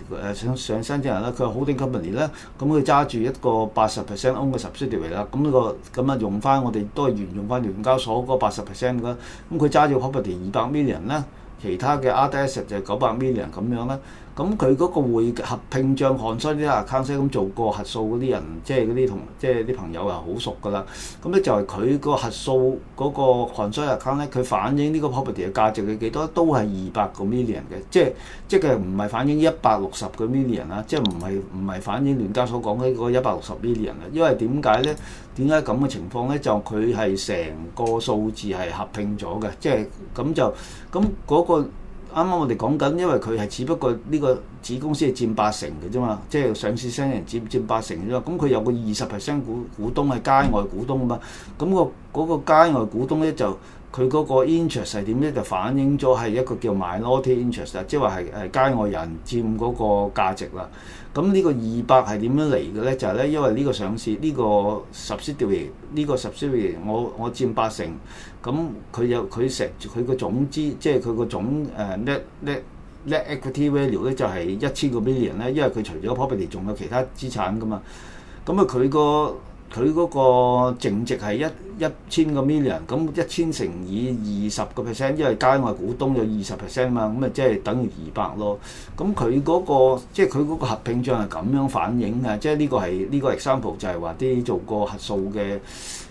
上申請人啦，佢係 holding company 啦，咁佢揸住一個80% own 嘅 subsidiary 啦，咁呢個咁啊用翻我哋都係沿用翻聯交所嗰80% 噶，咁佢揸住 property 200 million 啦，其他嘅 other asset 就係900 million 咁樣啦。咁佢嗰個會合併帳項，所以啲 account 咁做過核數嗰啲人，即係嗰啲同即係啲朋友係好熟㗎啦。咁咧就係佢個核數嗰個 consolidated account 咧，佢反映呢個 property 嘅價值係幾多？都係200個 million 嘅，即係唔係反映160個 million 啦，即係唔係反映聯交所講嘅嗰160 million啊？因為點解咧？點解咁嘅情況咧？就佢係成個數字係合併咗嘅，即係咁嗰個。啱啱我哋講緊，因為佢係只不過呢個子公司係佔80嘅啫嘛，即係上市申請人佔80啫嘛。咁佢有個20% 股東係街外股東啊嘛。咁嗰個街外股東咧就佢嗰個 interest 係點咧？就反映咗係一個叫 minority interest 啊，即係話係街外人佔嗰個價值啦。咁呢個200係點樣嚟嘅咧？就係咧，因為呢個上市呢個 subsidiary 我佔80，咁佢個總資即係佢個總net equity value 咧就係1000個 million 咧，因為佢除咗 property 仲有其他資產噶嘛。咁啊佢嗰個淨值係1000個 million，咁1000乘以20%，因為街外股東有20% 嘛，咁啊即係等於200咯。咁佢嗰個即係佢嗰個合併帳係咁樣反映嘅，即係呢個 example 就係話啲做過核數嘅。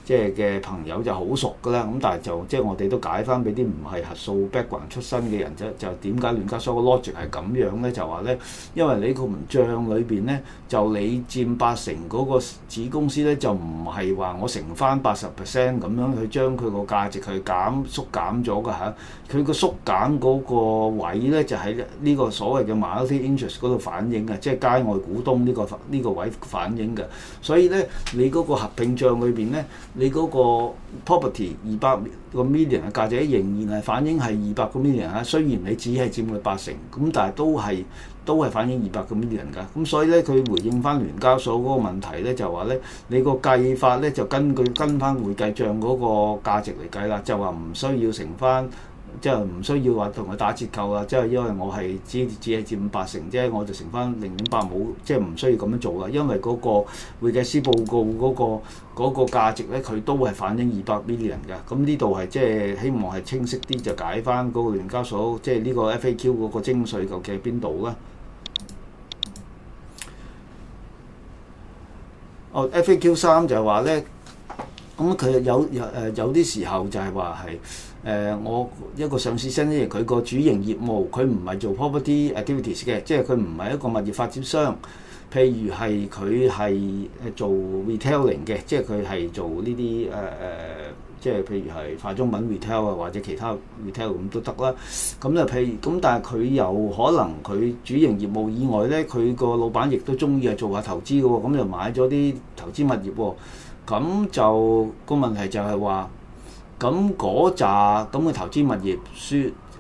即係嘅朋友就好熟㗎啦，咁但係就即係我哋都解翻俾啲唔係核數 background 出身嘅人就點解聯交所個 logic 係咁樣咧？就話咧，因為你個帳裏邊咧，就你佔80嗰個子公司咧，就唔係話我乘翻80% 咁樣去將佢個價值去縮減咗㗎嚇。佢個縮減嗰個位咧就喺呢個所謂嘅 minority interest 嗰度反映嘅，即係街外股東呢個位反映嘅。所以咧，你嗰個合併帳裏邊咧。你嗰個 property 200個 million 嘅價值仍然係反映係200個 million 啊，雖然你只係佔佢80，咁但係都係反映200個 million 㗎。咁所以咧，佢回應翻聯交所嗰個問題咧，就話咧，你個計法咧就跟翻會計帳嗰個價值嚟計啦，就話唔需要乘翻。即係唔需要話同佢打折扣啊！即係因為我係只係佔80啫，我就乘翻0.8冇，即係唔需要咁樣做啦。因為嗰個會計師報告嗰個價值咧，佢都係反映200 million 㗎。咁呢度係即係希望係清晰啲，就解翻嗰個聯交所即係呢個 FAQ 嗰個徵稅究竟喺邊度啦？FAQ 3就係話咧，咁佢有啲時候就係話係。我一個上市申請人，佢個主營業務佢唔係做 property activities 嘅，即係佢唔係一個物業發展商。譬如係佢係做 retailing 嘅，即係佢係做呢啲即係譬如係化妝品 retail 啊，或者其他 retail 咁都得啦。咁就咁，但係佢有可能佢主營業務以外咧，佢個老闆亦都中意係做下投資嘅喎，咁就買咗啲投資物業喎。咁就個問題就係話。咁嗰扎咁嘅投資物業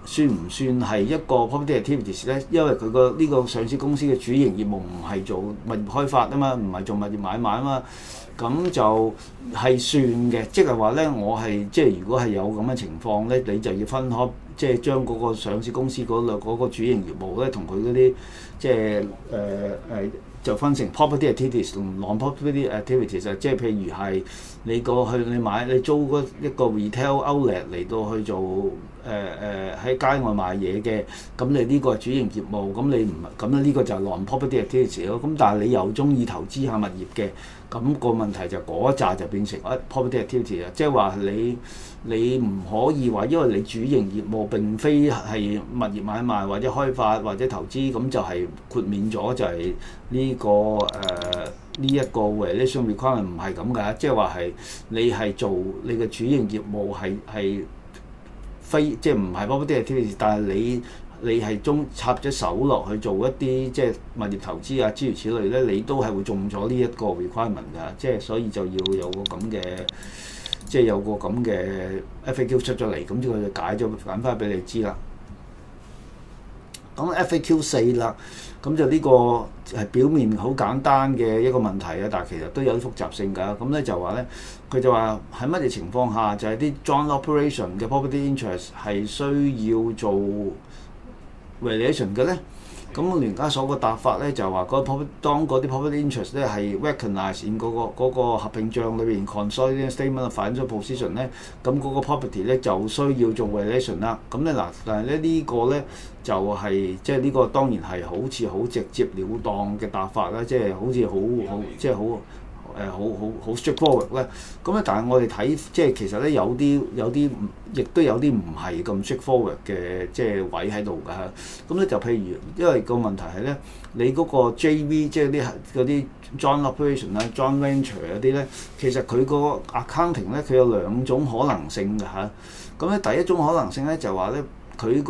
算唔算係一個 property activities 咧？因為佢呢個上市公司嘅主營業務唔係做物業開發啊嘛，唔係做物業買賣啊嘛，咁就係算嘅。即係話咧，我係即係如果係有咁嘅情況咧，你就要分開，即係將嗰個上市公司嗰個主營業務咧，同佢嗰啲即係就分成 property activities 同 non-property activities 啊，即係譬如係你過去你租嗰一個 retail outlet 嚟到去做喺街外賣嘢嘅，咁你呢個係主營業務，咁你唔咁咧呢個就係 non-property activities 咯。咁但係你又中意投資下物業嘅，咁個問題就嗰一紮就變成 property activities 啊，即係話你唔可以話，因為你主營業務並非係物業買賣或者開發或者投資，咁就係豁免咗，就係呢一個 valuation requirement 唔係咁㗎，即係話係你係做你嘅主營業務係非即係唔係 property activities，但係你係插咗手落去做一啲即係物業投資啊諸如此類咧，你都係會中咗呢一個 requirement 㗎，即係所以就要有個咁嘅。即係有個咁嘅 FAQ 出咗嚟，咁佢就解翻俾你知啦。咁 FAQ 4啦，咁就呢個係表面好簡單嘅一個問題啊，但係其實都有啲複雜性㗎。咁咧就話咧，佢就話喺乜嘢情況下就係啲 joint operation 嘅 property interest 係需要做 valuation 嘅咧？咁聯交所個答法咧就話當嗰啲 property interest 咧係 recognise in 嗰個合併帳裏邊 consolidated statement of financial position 咧，咁嗰個 property 咧就需要做 valuation 啦。咁咧嗱，但係咧呢個咧就係即係呢個當然係好似好直接了當嘅答法啦，即係好似好即係好。好 straightforward 咧，咁咧但係我哋睇即係其實咧有啲亦都有啲唔係咁 straightforward 嘅即係位喺度㗎。咁咧就譬如因為個問題係咧，你嗰個 JV 即係啲 joint operation 啦、joint venture 嗰啲咧，其實佢個 accounting 咧佢有兩種可能性㗎嚇。咁咧第一種可能性咧就話咧佢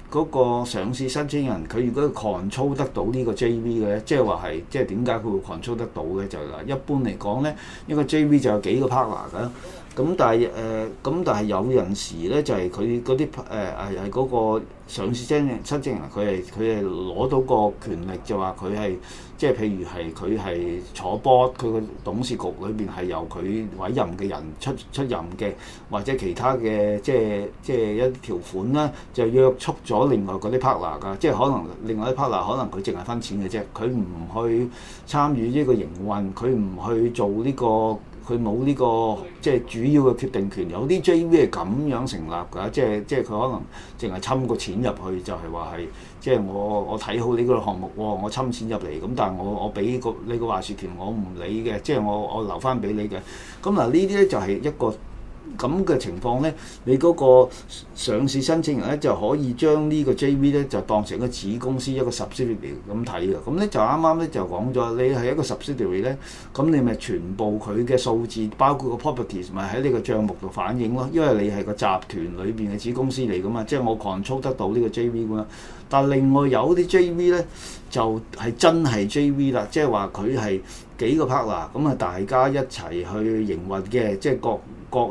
嗰個上市申請人佢如果 control 得到呢個 JV 嘅咧，即係話係即係點解佢會 control 得到嘅就係啦。一般嚟講咧，一個 JV 就有幾個 partner 㗎。咁但係有陣時咧就係佢嗰啲係嗰個上市申請人佢係攞到個權力就話佢係即係譬如係佢係坐 board 佢個董事局裏邊係由佢委任嘅人出任嘅，或者其他嘅即係一啲條款啦，就約束咗另外嗰啲 partner 㗎，即係可能另外啲 partner 可能佢淨係分錢嘅啫，佢唔去參與呢個營運，佢唔去做呢個。佢冇呢個即係主要嘅決定權，有啲 JV 係咁樣成立㗎，即係佢可能淨係侵個錢入去，就係話係即係我睇好呢個項目喎，我侵錢入嚟，咁但係我俾你個話事權我唔理嘅，即係我留翻俾你嘅。咁嗱呢啲咧就係一個咁嘅情況咧，你嗰個上市申請人咧就可以將呢個 JV 咧就當成一個子公司一個 subsidiary 咁睇嘅。咁咧就啱啱咧就講咗，你係一個 subsidiary 咧，咁你咪全部佢嘅數字，包括個 properties 咪喺呢個帳目度反映咯。因為你係個集團裏邊嘅子公司嚟噶嘛，即係我 control 得到呢個 JV 噶嘛。但係另外有啲 JV 咧就係真係 JV 啦，即係話佢係幾個 partner 咁啊，大家一齊去營運嘅，即係各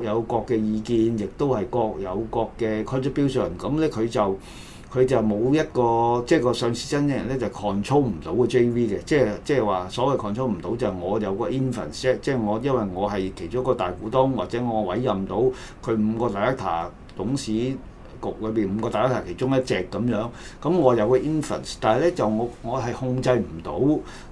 有各嘅意見，亦都係各有各嘅 contribution。咁咧佢就冇一個即係個上市申請人咧就 control 唔到個 JV 嘅，即係話所謂 control 唔到就係我有個 influence，即係我因為我係其中一個大股東，或者我委任到佢5個 director 董事局裏邊5個 director其中一隻咁樣，咁我有個 influence， 但係咧就我係控制唔到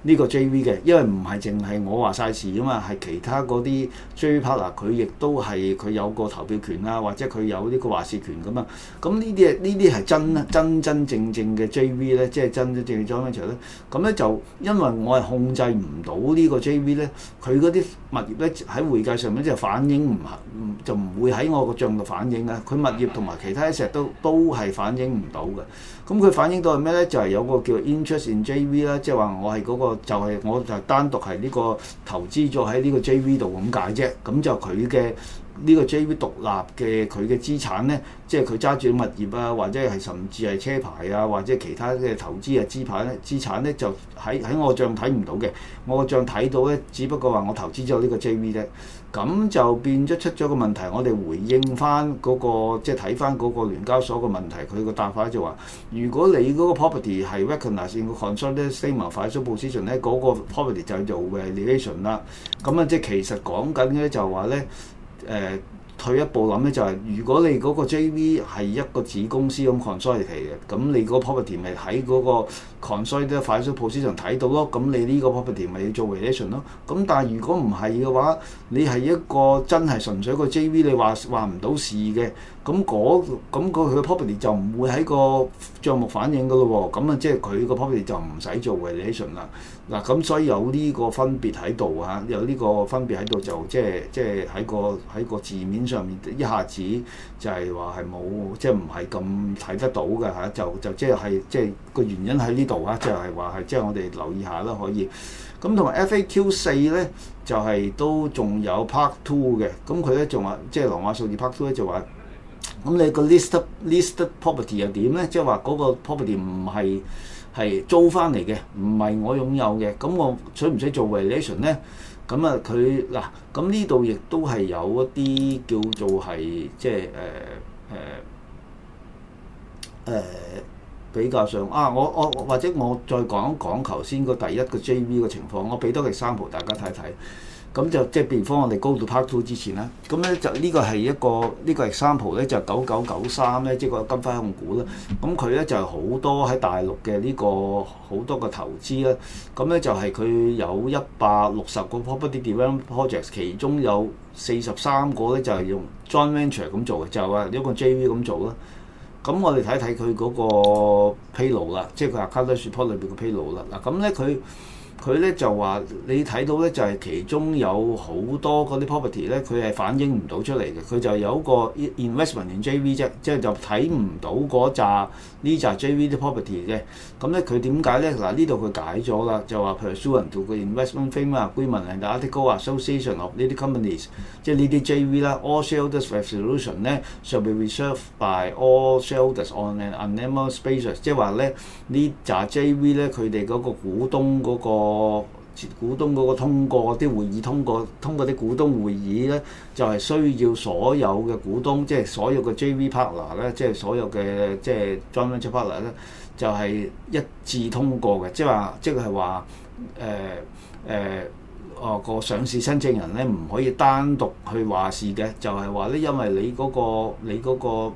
呢個 JV 嘅，因為唔係淨係我話晒事啊嘛，係其他嗰啲 JV partner 佢亦都係佢有個投票權啊，或者佢有呢個話事權咁啊。咁呢啲係真正嘅 JV 咧，即係真正嘅 joint venture 咧。咁咧就因為我係控制唔到呢個 JV 咧，佢嗰啲物業咧喺會計上面就反映就唔會喺我個帳度反映啊。佢物業同埋其他都係反映唔到嘅，咁佢反映到係咩咧？就係有個叫 interest in JV 啦，即係話我係嗰個我就單獨係呢個投資咗喺呢個 JV 度咁解啫，咁就佢嘅呢個 JV 獨立嘅佢嘅資產咧，即係佢揸住物業啊，或者係甚至係車牌啊，或者其他嘅投資啊資產咧，就喺我帳睇唔到嘅，我個帳睇到咧，只不過話我投資咗呢個 JV 啫。咁就變咗出咗個問題，我哋回應翻嗰個即係睇翻嗰個聯交所個問題，佢個答法就話：如果你嗰個 property 係 recognise in 個 consolidated statement of financial position 咧，嗰個 property 就做 valuation 啦。咁啊，即係其實講緊嘅就話咧，退一步諗咧，就係如果你嗰個 JV 係一個子公司咁 consolidate 嘅，咁你嗰個 property 咪喺嗰個 consolidated financial position 睇到咯，咁你呢個 property 咪要做 valuation 咯。咁但係如果唔係嘅話，你係一個真係純粹個 JV，你話唔到事嘅，咁佢嘅 property 就唔會喺個帳目反映噶咯喎。咁啊，即係佢個 property 就唔使做 valuation 啦。嗱，咁所以有呢個分別喺度嚇，有呢個分別喺度就即係喺個字面上面一下子就係話係冇，即係唔係咁睇得到嘅嚇，就即係個原因喺呢度啊，就係話係即係我哋留意下啦，可以。咁同埋 FAQ 4咧就係都仲有 Part 2嘅，咁佢咧仲話即係羅馬數字 Part 2咧就話，咁你個 listed property 又點咧？即係話嗰個 property 唔係租翻嚟嘅，唔係我擁有嘅，咁我需唔需做 valuation 咧？咁啊佢嗱，咁呢度亦都係有一啲叫做係即係比較上我或者我再講一講頭先個第一個 JV 嘅情況，我俾多個 example 大家睇睇。咁就即係譬如講我哋 go to part two 之前啦，咁咧就呢個係一個呢個 example 咧就9993咧，即係個金輝控股啦。咁佢咧就係好多喺大陸嘅呢個好多個投資啦。咁咧就係佢有160個 property development projects，其中有43個咧就係用 joint venture 咁做嘅，就係話一個 JV 咁做啦。咁我哋睇睇佢嗰個披露啦，即係佢 account report 裏邊嘅披露啦。嗱咁咧佢咧就話你睇到咧就係其中有好多嗰啲 property 咧，佢係反映唔到出嚟嘅，佢就有一個 investment in JV 啫，即係就睇唔到嗰扎呢扎 JV 啲 property 嘅。咁咧佢點解咧？嗱呢度佢解咗啦，就話 pursuant to 個 investment framework agreement and article association of 呢啲 companies， 即係呢啲 JV 啦 ，all shareholders resolution 咧 shall be reserved by all shareholders on an unnamed basis， 即係話咧呢扎 JV 咧佢哋嗰個股東嗰股東嗰個通過啲會議，通過啲股東會議咧，就係需要所有嘅股東，即係所有嘅 JV partner 咧，即係所有嘅即係 joint venture partner 咧，就係一致通過嘅，即係話個上市申請人咧唔可以單獨去話事嘅，就係話咧，因為你嗰個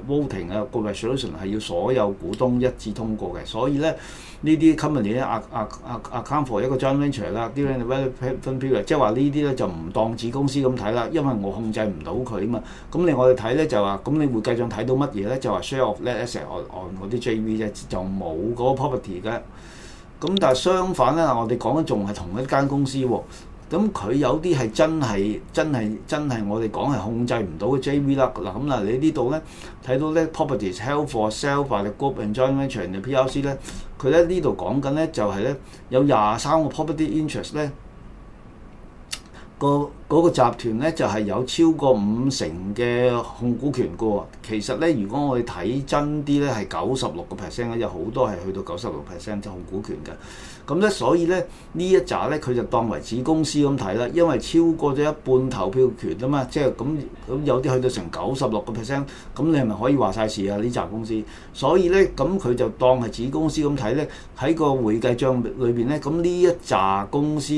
voting 啊個 resolution 係要所有股東一致通過嘅，所以咧呢啲 company 咧account for 一個 joint venture 啦 during the relevant period， 即係話呢啲咧就唔當子公司咁睇啦，因為我控制唔到佢啊嘛。咁我哋睇咧就話，咁你會計上睇到乜嘢咧？就話 share of net asset on 嗰啲 JV 啫，就冇嗰個 property 嘅。咁但係相反咧，我哋講緊仲係同一間公司喎。咁佢有啲係真係我哋講係控制唔到嘅 JV 啦。嗱你呢度咧睇到咧 properties held for sale by the group and joint venture and the PLC 咧，佢咧呢度講緊咧就係咧有23個 property interest 咧，嗰個集團咧就係有超過50%嘅控股權嘅喎。其實咧，如果我哋睇真啲咧，係96%咧，有好多係去到96%就控股權嘅。咁咧，所以咧呢一紮咧，佢就當為子公司咁睇啦，因為超過咗一半投票權啊嘛，即係咁有啲去到成96%，咁你係咪可以話晒事啊？呢紮公司，所以咧咁佢就當係子公司咁睇咧，喺個會計帳裏邊咧，咁呢一紮公司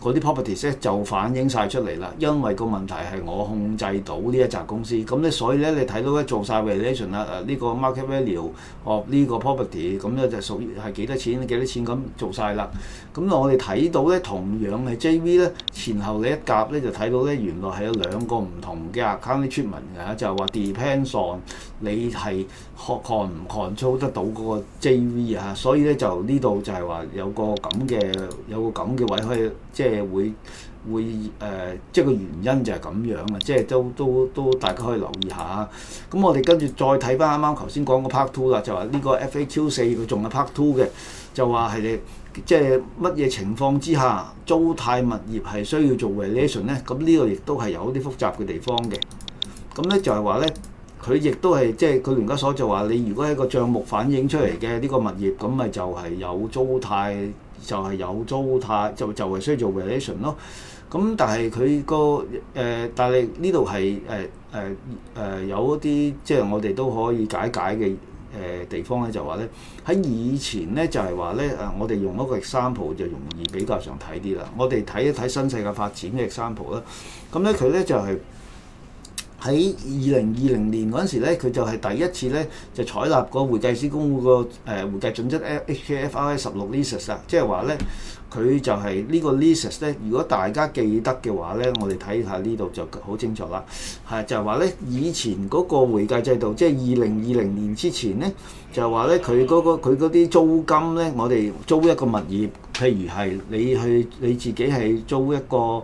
嗰啲 properties 咧就反映晒出嚟啦，因為個問題係我控制到呢一紮公司，咁咧所以咧你睇到咧做晒 valuation 啦，呢個 market value of 呢個 property， 咁咧就屬於係幾多錢咁做晒啦。咁我哋睇到咧同樣係 JV 咧前後你一夾咧就睇到咧原來係有兩個唔同嘅 accounting treatment 嘅，就係話 depends on 你係 control 得到嗰個 JV 啊，所以咧就呢度就係話有個咁嘅位可以即係會即係個原因就係咁樣啊，即係都大家可以留意下。咁我哋跟住再睇翻啱啱頭先講個 part two 啦，就話呢個 FAQ4佢仲係 part two 嘅，就話係即係乜嘢情況之下租貸物業係需要做 valuation 咧？咁呢個亦都係有啲複雜嘅地方嘅。咁咧就係話咧，佢亦都係即係佢聯交所就話你如果喺個帳目反映出嚟嘅呢個物業，咁咪就係有租貸。就係需要做 valuation 咯。咁但係佢但係呢度係有一啲即係我哋都可以解嘅地方咧，就話咧喺以前咧就係話咧我哋用一個 example 就容易比較上睇啲啦。我哋睇一睇新世界發展嘅 example 啦。咁咧佢咧就係喺2020年嗰陣時咧，佢就係第一次咧就採納個會計師公會個會計準則 HKFRS 16 leases 啦，即係話咧佢就係呢個 leases 咧，如果大家記得嘅話咧，我哋睇下呢度就好清楚啦，係就係話咧以前嗰個會計制度，即係2020年之前咧，就係話咧佢嗰啲租金咧，我哋租一個物業，譬如係你自己係租一個。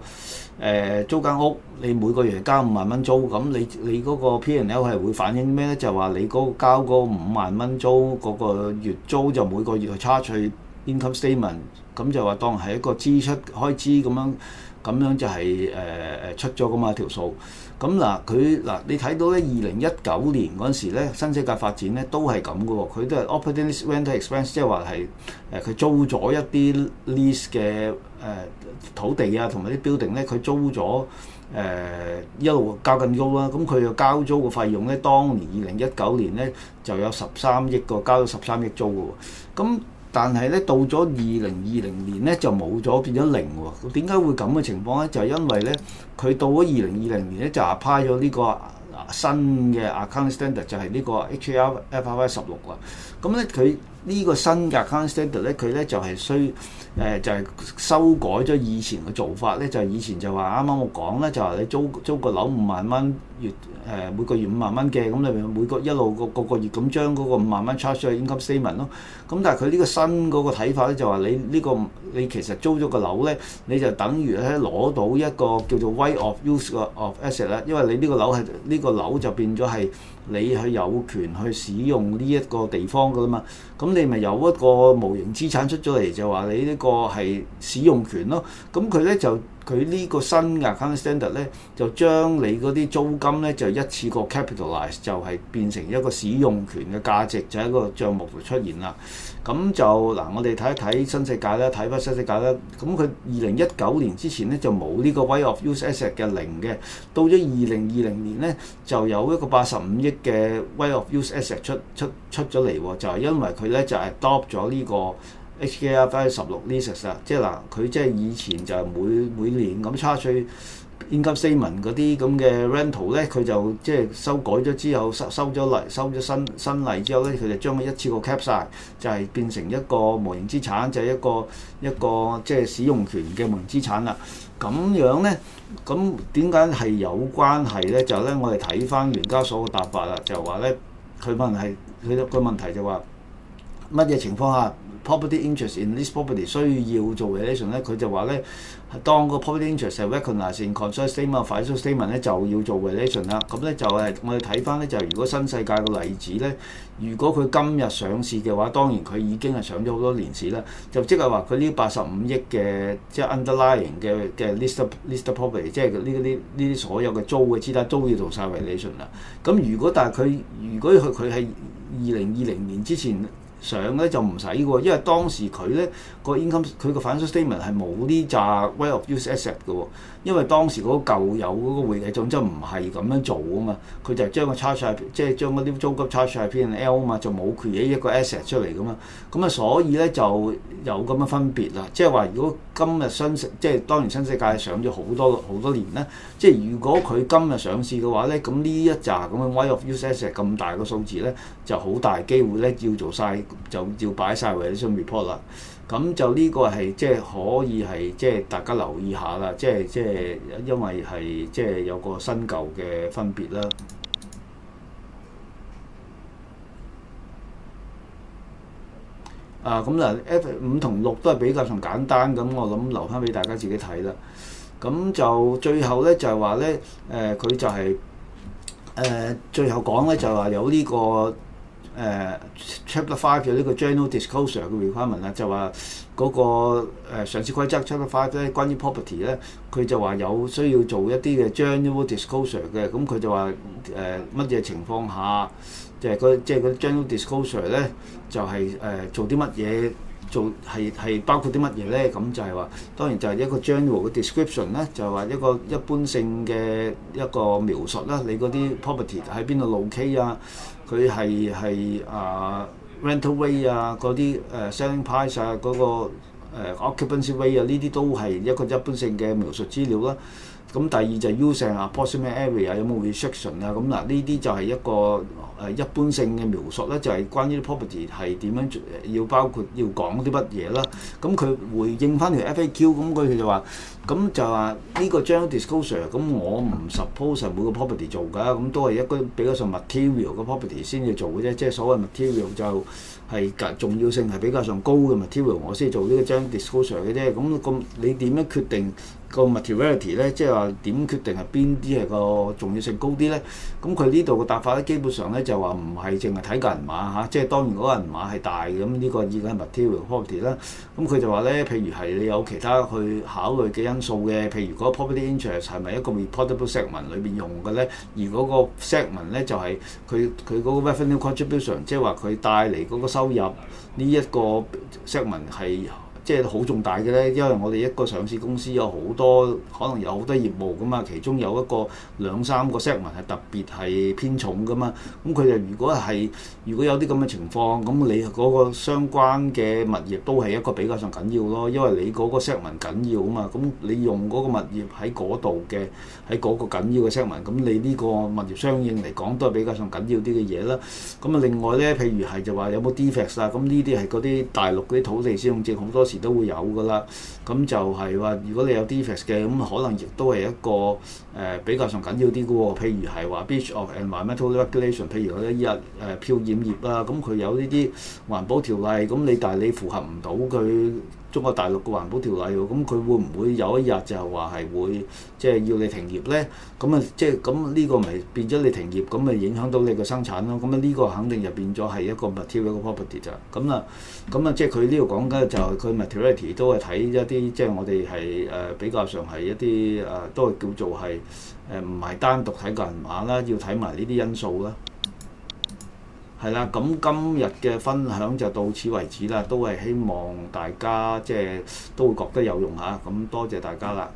租間屋，你每個月交5萬蚊租，咁你嗰個 P&L 係會反映咩咧？就話你交嗰5萬蚊租嗰個月租就每個月去 charge 去 income statement， 咁就話當係一個支出開支咁樣就係出咗㗎嘛條數。咁你睇到咧2019年嗰陣時咧，新世界發展咧都係咁嘅喎，佢都係 operating lease rental expense， 即係話係佢租咗一啲 lease 嘅土地啊同埋啲 building 咧，佢租咗一路交緊租啦。咁佢嘅交租嘅費用咧，當年2019年咧就有13億個，交咗13億租嘅喎。咁但係咧到咗2020年咧就冇咗，變咗零喎。點解會咁嘅情況咧？就係因為咧佢到咗2020年咧就 apply 咗呢個新嘅 accounting standard， 就係呢個 HKFRS 16啦。咁咧佢呢個新嘅 accounting standard 咧，佢咧就係就係修改咗以前嘅做法咧，就係以前就話啱啱我講咧，就話你租個樓5萬蚊月每個月5萬蚊嘅，咁你咪每個一路個個月咁將嗰個5萬蚊 charge 去 income statement 咯。咁但係佢呢個新嗰個睇法咧，就話你其實租咗個樓咧，你就等於咧攞到一個叫做 right of use of asset 啦，因為你呢個樓係呢個樓就變咗係你係有權去使用呢一個地方噶啦嘛。咁你咪有一個無形資產出咗嚟，就話你呢個係使用權咯。咁佢呢個新嘅 accounting standard 咧，就將你嗰啲租金咧就一次過 capitalize， 就係變成一個使用權嘅價值，就喺個帳目度出現啦。咁就嗱，我哋睇一睇新世界啦，睇翻新世界啦。咁佢2019年之前咧就冇呢個 right of use asset 嘅零嘅，到咗2020年咧就有一個85億嘅 right of use asset 出咗嚟喎，就係因為佢咧就係 adopt 咗呢個HKFRS 16 leases 啦，即係嗱，佢即係以前就係每年咁差取 income statement 嗰啲咁嘅 rental 咧，佢就即係修改咗之後，收咗新例之後咧，佢就將佢一次過 cap 晒，就係變成一個無形資產，就係一個即係使用權嘅無形資產啦。咁樣咧，咁點解係有關係咧？就咧，我哋睇翻聯交所嘅答法啦，就話咧，佢個問題就話乜嘢情況下property interest in this property 需要做 valuation 咧？佢就話咧，當個 property interest 係 recognized in consolidated statement、financial statement 咧，就要做 valuation 啦。咁咧就係我哋睇翻咧，就如果新世界嘅例子咧，如果佢今日上市嘅話，當然佢已經係上咗好多年市啦。就即係話佢呢85億嘅即係 underlying 嘅 listed property， 即係呢啲所有嘅租嘅資產都要做晒 valuation 啦。咁如果佢係2020年之前上咧就唔使喎，因為當時佢咧個 income 佢個 financial statement 係冇呢紮 right of use asset 嘅喎，因為當時嗰個舊有嗰個會計總則唔係咁樣做啊嘛，佢就將個 charge 即係將嗰啲租金 charge 喺 P&L 啊嘛，就冇 create一個 asset 出嚟噶嘛，咁啊所以咧就有咁嘅分別啦，即係話如果今日即係當然新世界上咗好多年啦，即係如果佢今日上市嘅話咧，咁呢一紮咁嘅 right of use asset 咁大個數字咧，就好大機會咧要做晒。就要擺晒為啲 report 啦，咁就呢個係即係可以係即係大家留意下啦，即係因為係即係有個新舊嘅分別啦。咁嗱 F5同6都係比較上簡單，咁我諗留翻俾大家自己睇啦。咁就最後咧就係話咧，佢就係最後講咧就係話有呢個。Chapter 5嘅呢個 General Disclosure 嘅 requirement 啦，就話嗰個上市規則 Chapter 5咧，關於 property 咧，佢就話有需要做一啲嘅 General Disclosure 嘅，咁佢就話乜嘢情況下，即係嗰啲 General Disclosure 咧，就係做啲乜嘢，係包括啲乜嘢咧？咁就係話，當然就係一個 general 嘅 description 咧，就係話一個一般性嘅一個描述啦。你嗰啲 property 喺邊度 locate 啊？佢係rental rate 啊，嗰啲selling price 啊，嗰個occupancy rate 啊，呢啲都係一個一般性嘅描述資料啦。咁第二就係 use and approximate area 有冇 restriction 啊？咁嗱，呢啲就係一個一般性嘅描述咧，就係關於 property 係點樣要包括要講啲乜嘢啦。咁佢回應翻條 FAQ，咁佢就話，咁就話呢個 general disclosure，咁我唔 suppose 係每個 property 做㗎，咁都係一個比較上 material 嘅 property 先至做嘅啫。即係所謂 material 就係重要性係比較上高嘅 material，我先做呢個 general disclosure 嘅啫。咁你點樣決定個 materiality 咧？即係話點決定係邊啲係個重要性高啲咧？咁佢呢度嘅答法咧，基本上咧就話唔係淨係睇個人碼嚇，即係當然嗰個人碼係大嘅，咁呢個已經係 material property 啦。咁佢就話咧，譬如係你有其他去考慮嘅因素嘅，譬如嗰個 property interest 係咪一個 reportable segment 裏邊用嘅咧？而嗰個 segment 咧就係佢嗰個 revenue contribution，即係話佢帶嚟嗰個收入呢一個 segment 係。即係好重大嘅咧？因為我哋一個上市公司有好多可能有好多業務噶嘛，其中有一個兩三個 segment 係特別係偏重噶嘛。咁佢哋如果有啲咁嘅情況，咁你嗰個相關嘅物業都係一個比較上緊要咯，因為你嗰個 segment 緊要啊嘛。咁你用嗰個物業喺嗰度嘅，喺嗰個緊要嘅 segment，咁你呢個物業相應嚟講都係比較上緊要啲嘅嘢啦。咁啊，另外咧，譬如係就話有冇 defect 啊，咁呢啲係嗰啲大陸嗰啲土地使用證好多時都會有噶啦。咁就係話，如果你有 defect 嘅，咁可能亦都係一個比較上緊要啲嘅喎。譬如係話 breach of environmental regulation，譬如嗰啲漂染業啦，咁佢有呢啲環保條例，咁但係你符合唔到佢中國大陸嘅環保條例喎，咁佢會唔會有一日就係話係會即係要你停業咧？咁啊，即係咁呢個咪變咗你停業，咁咪影響到你個生產咯。咁啊，呢個肯定就變咗係一個 material property 咋。咁啊，即係佢呢度講緊就係佢 materiality 都係睇一啲即係我哋係比較上係一啲都係叫做係唔係單獨睇個人碼啦，要睇埋呢啲因素啦。係啦，咁今日嘅分享就到此為止啦，都係希望大家即係都會覺得有用嚇，咁多謝大家啦。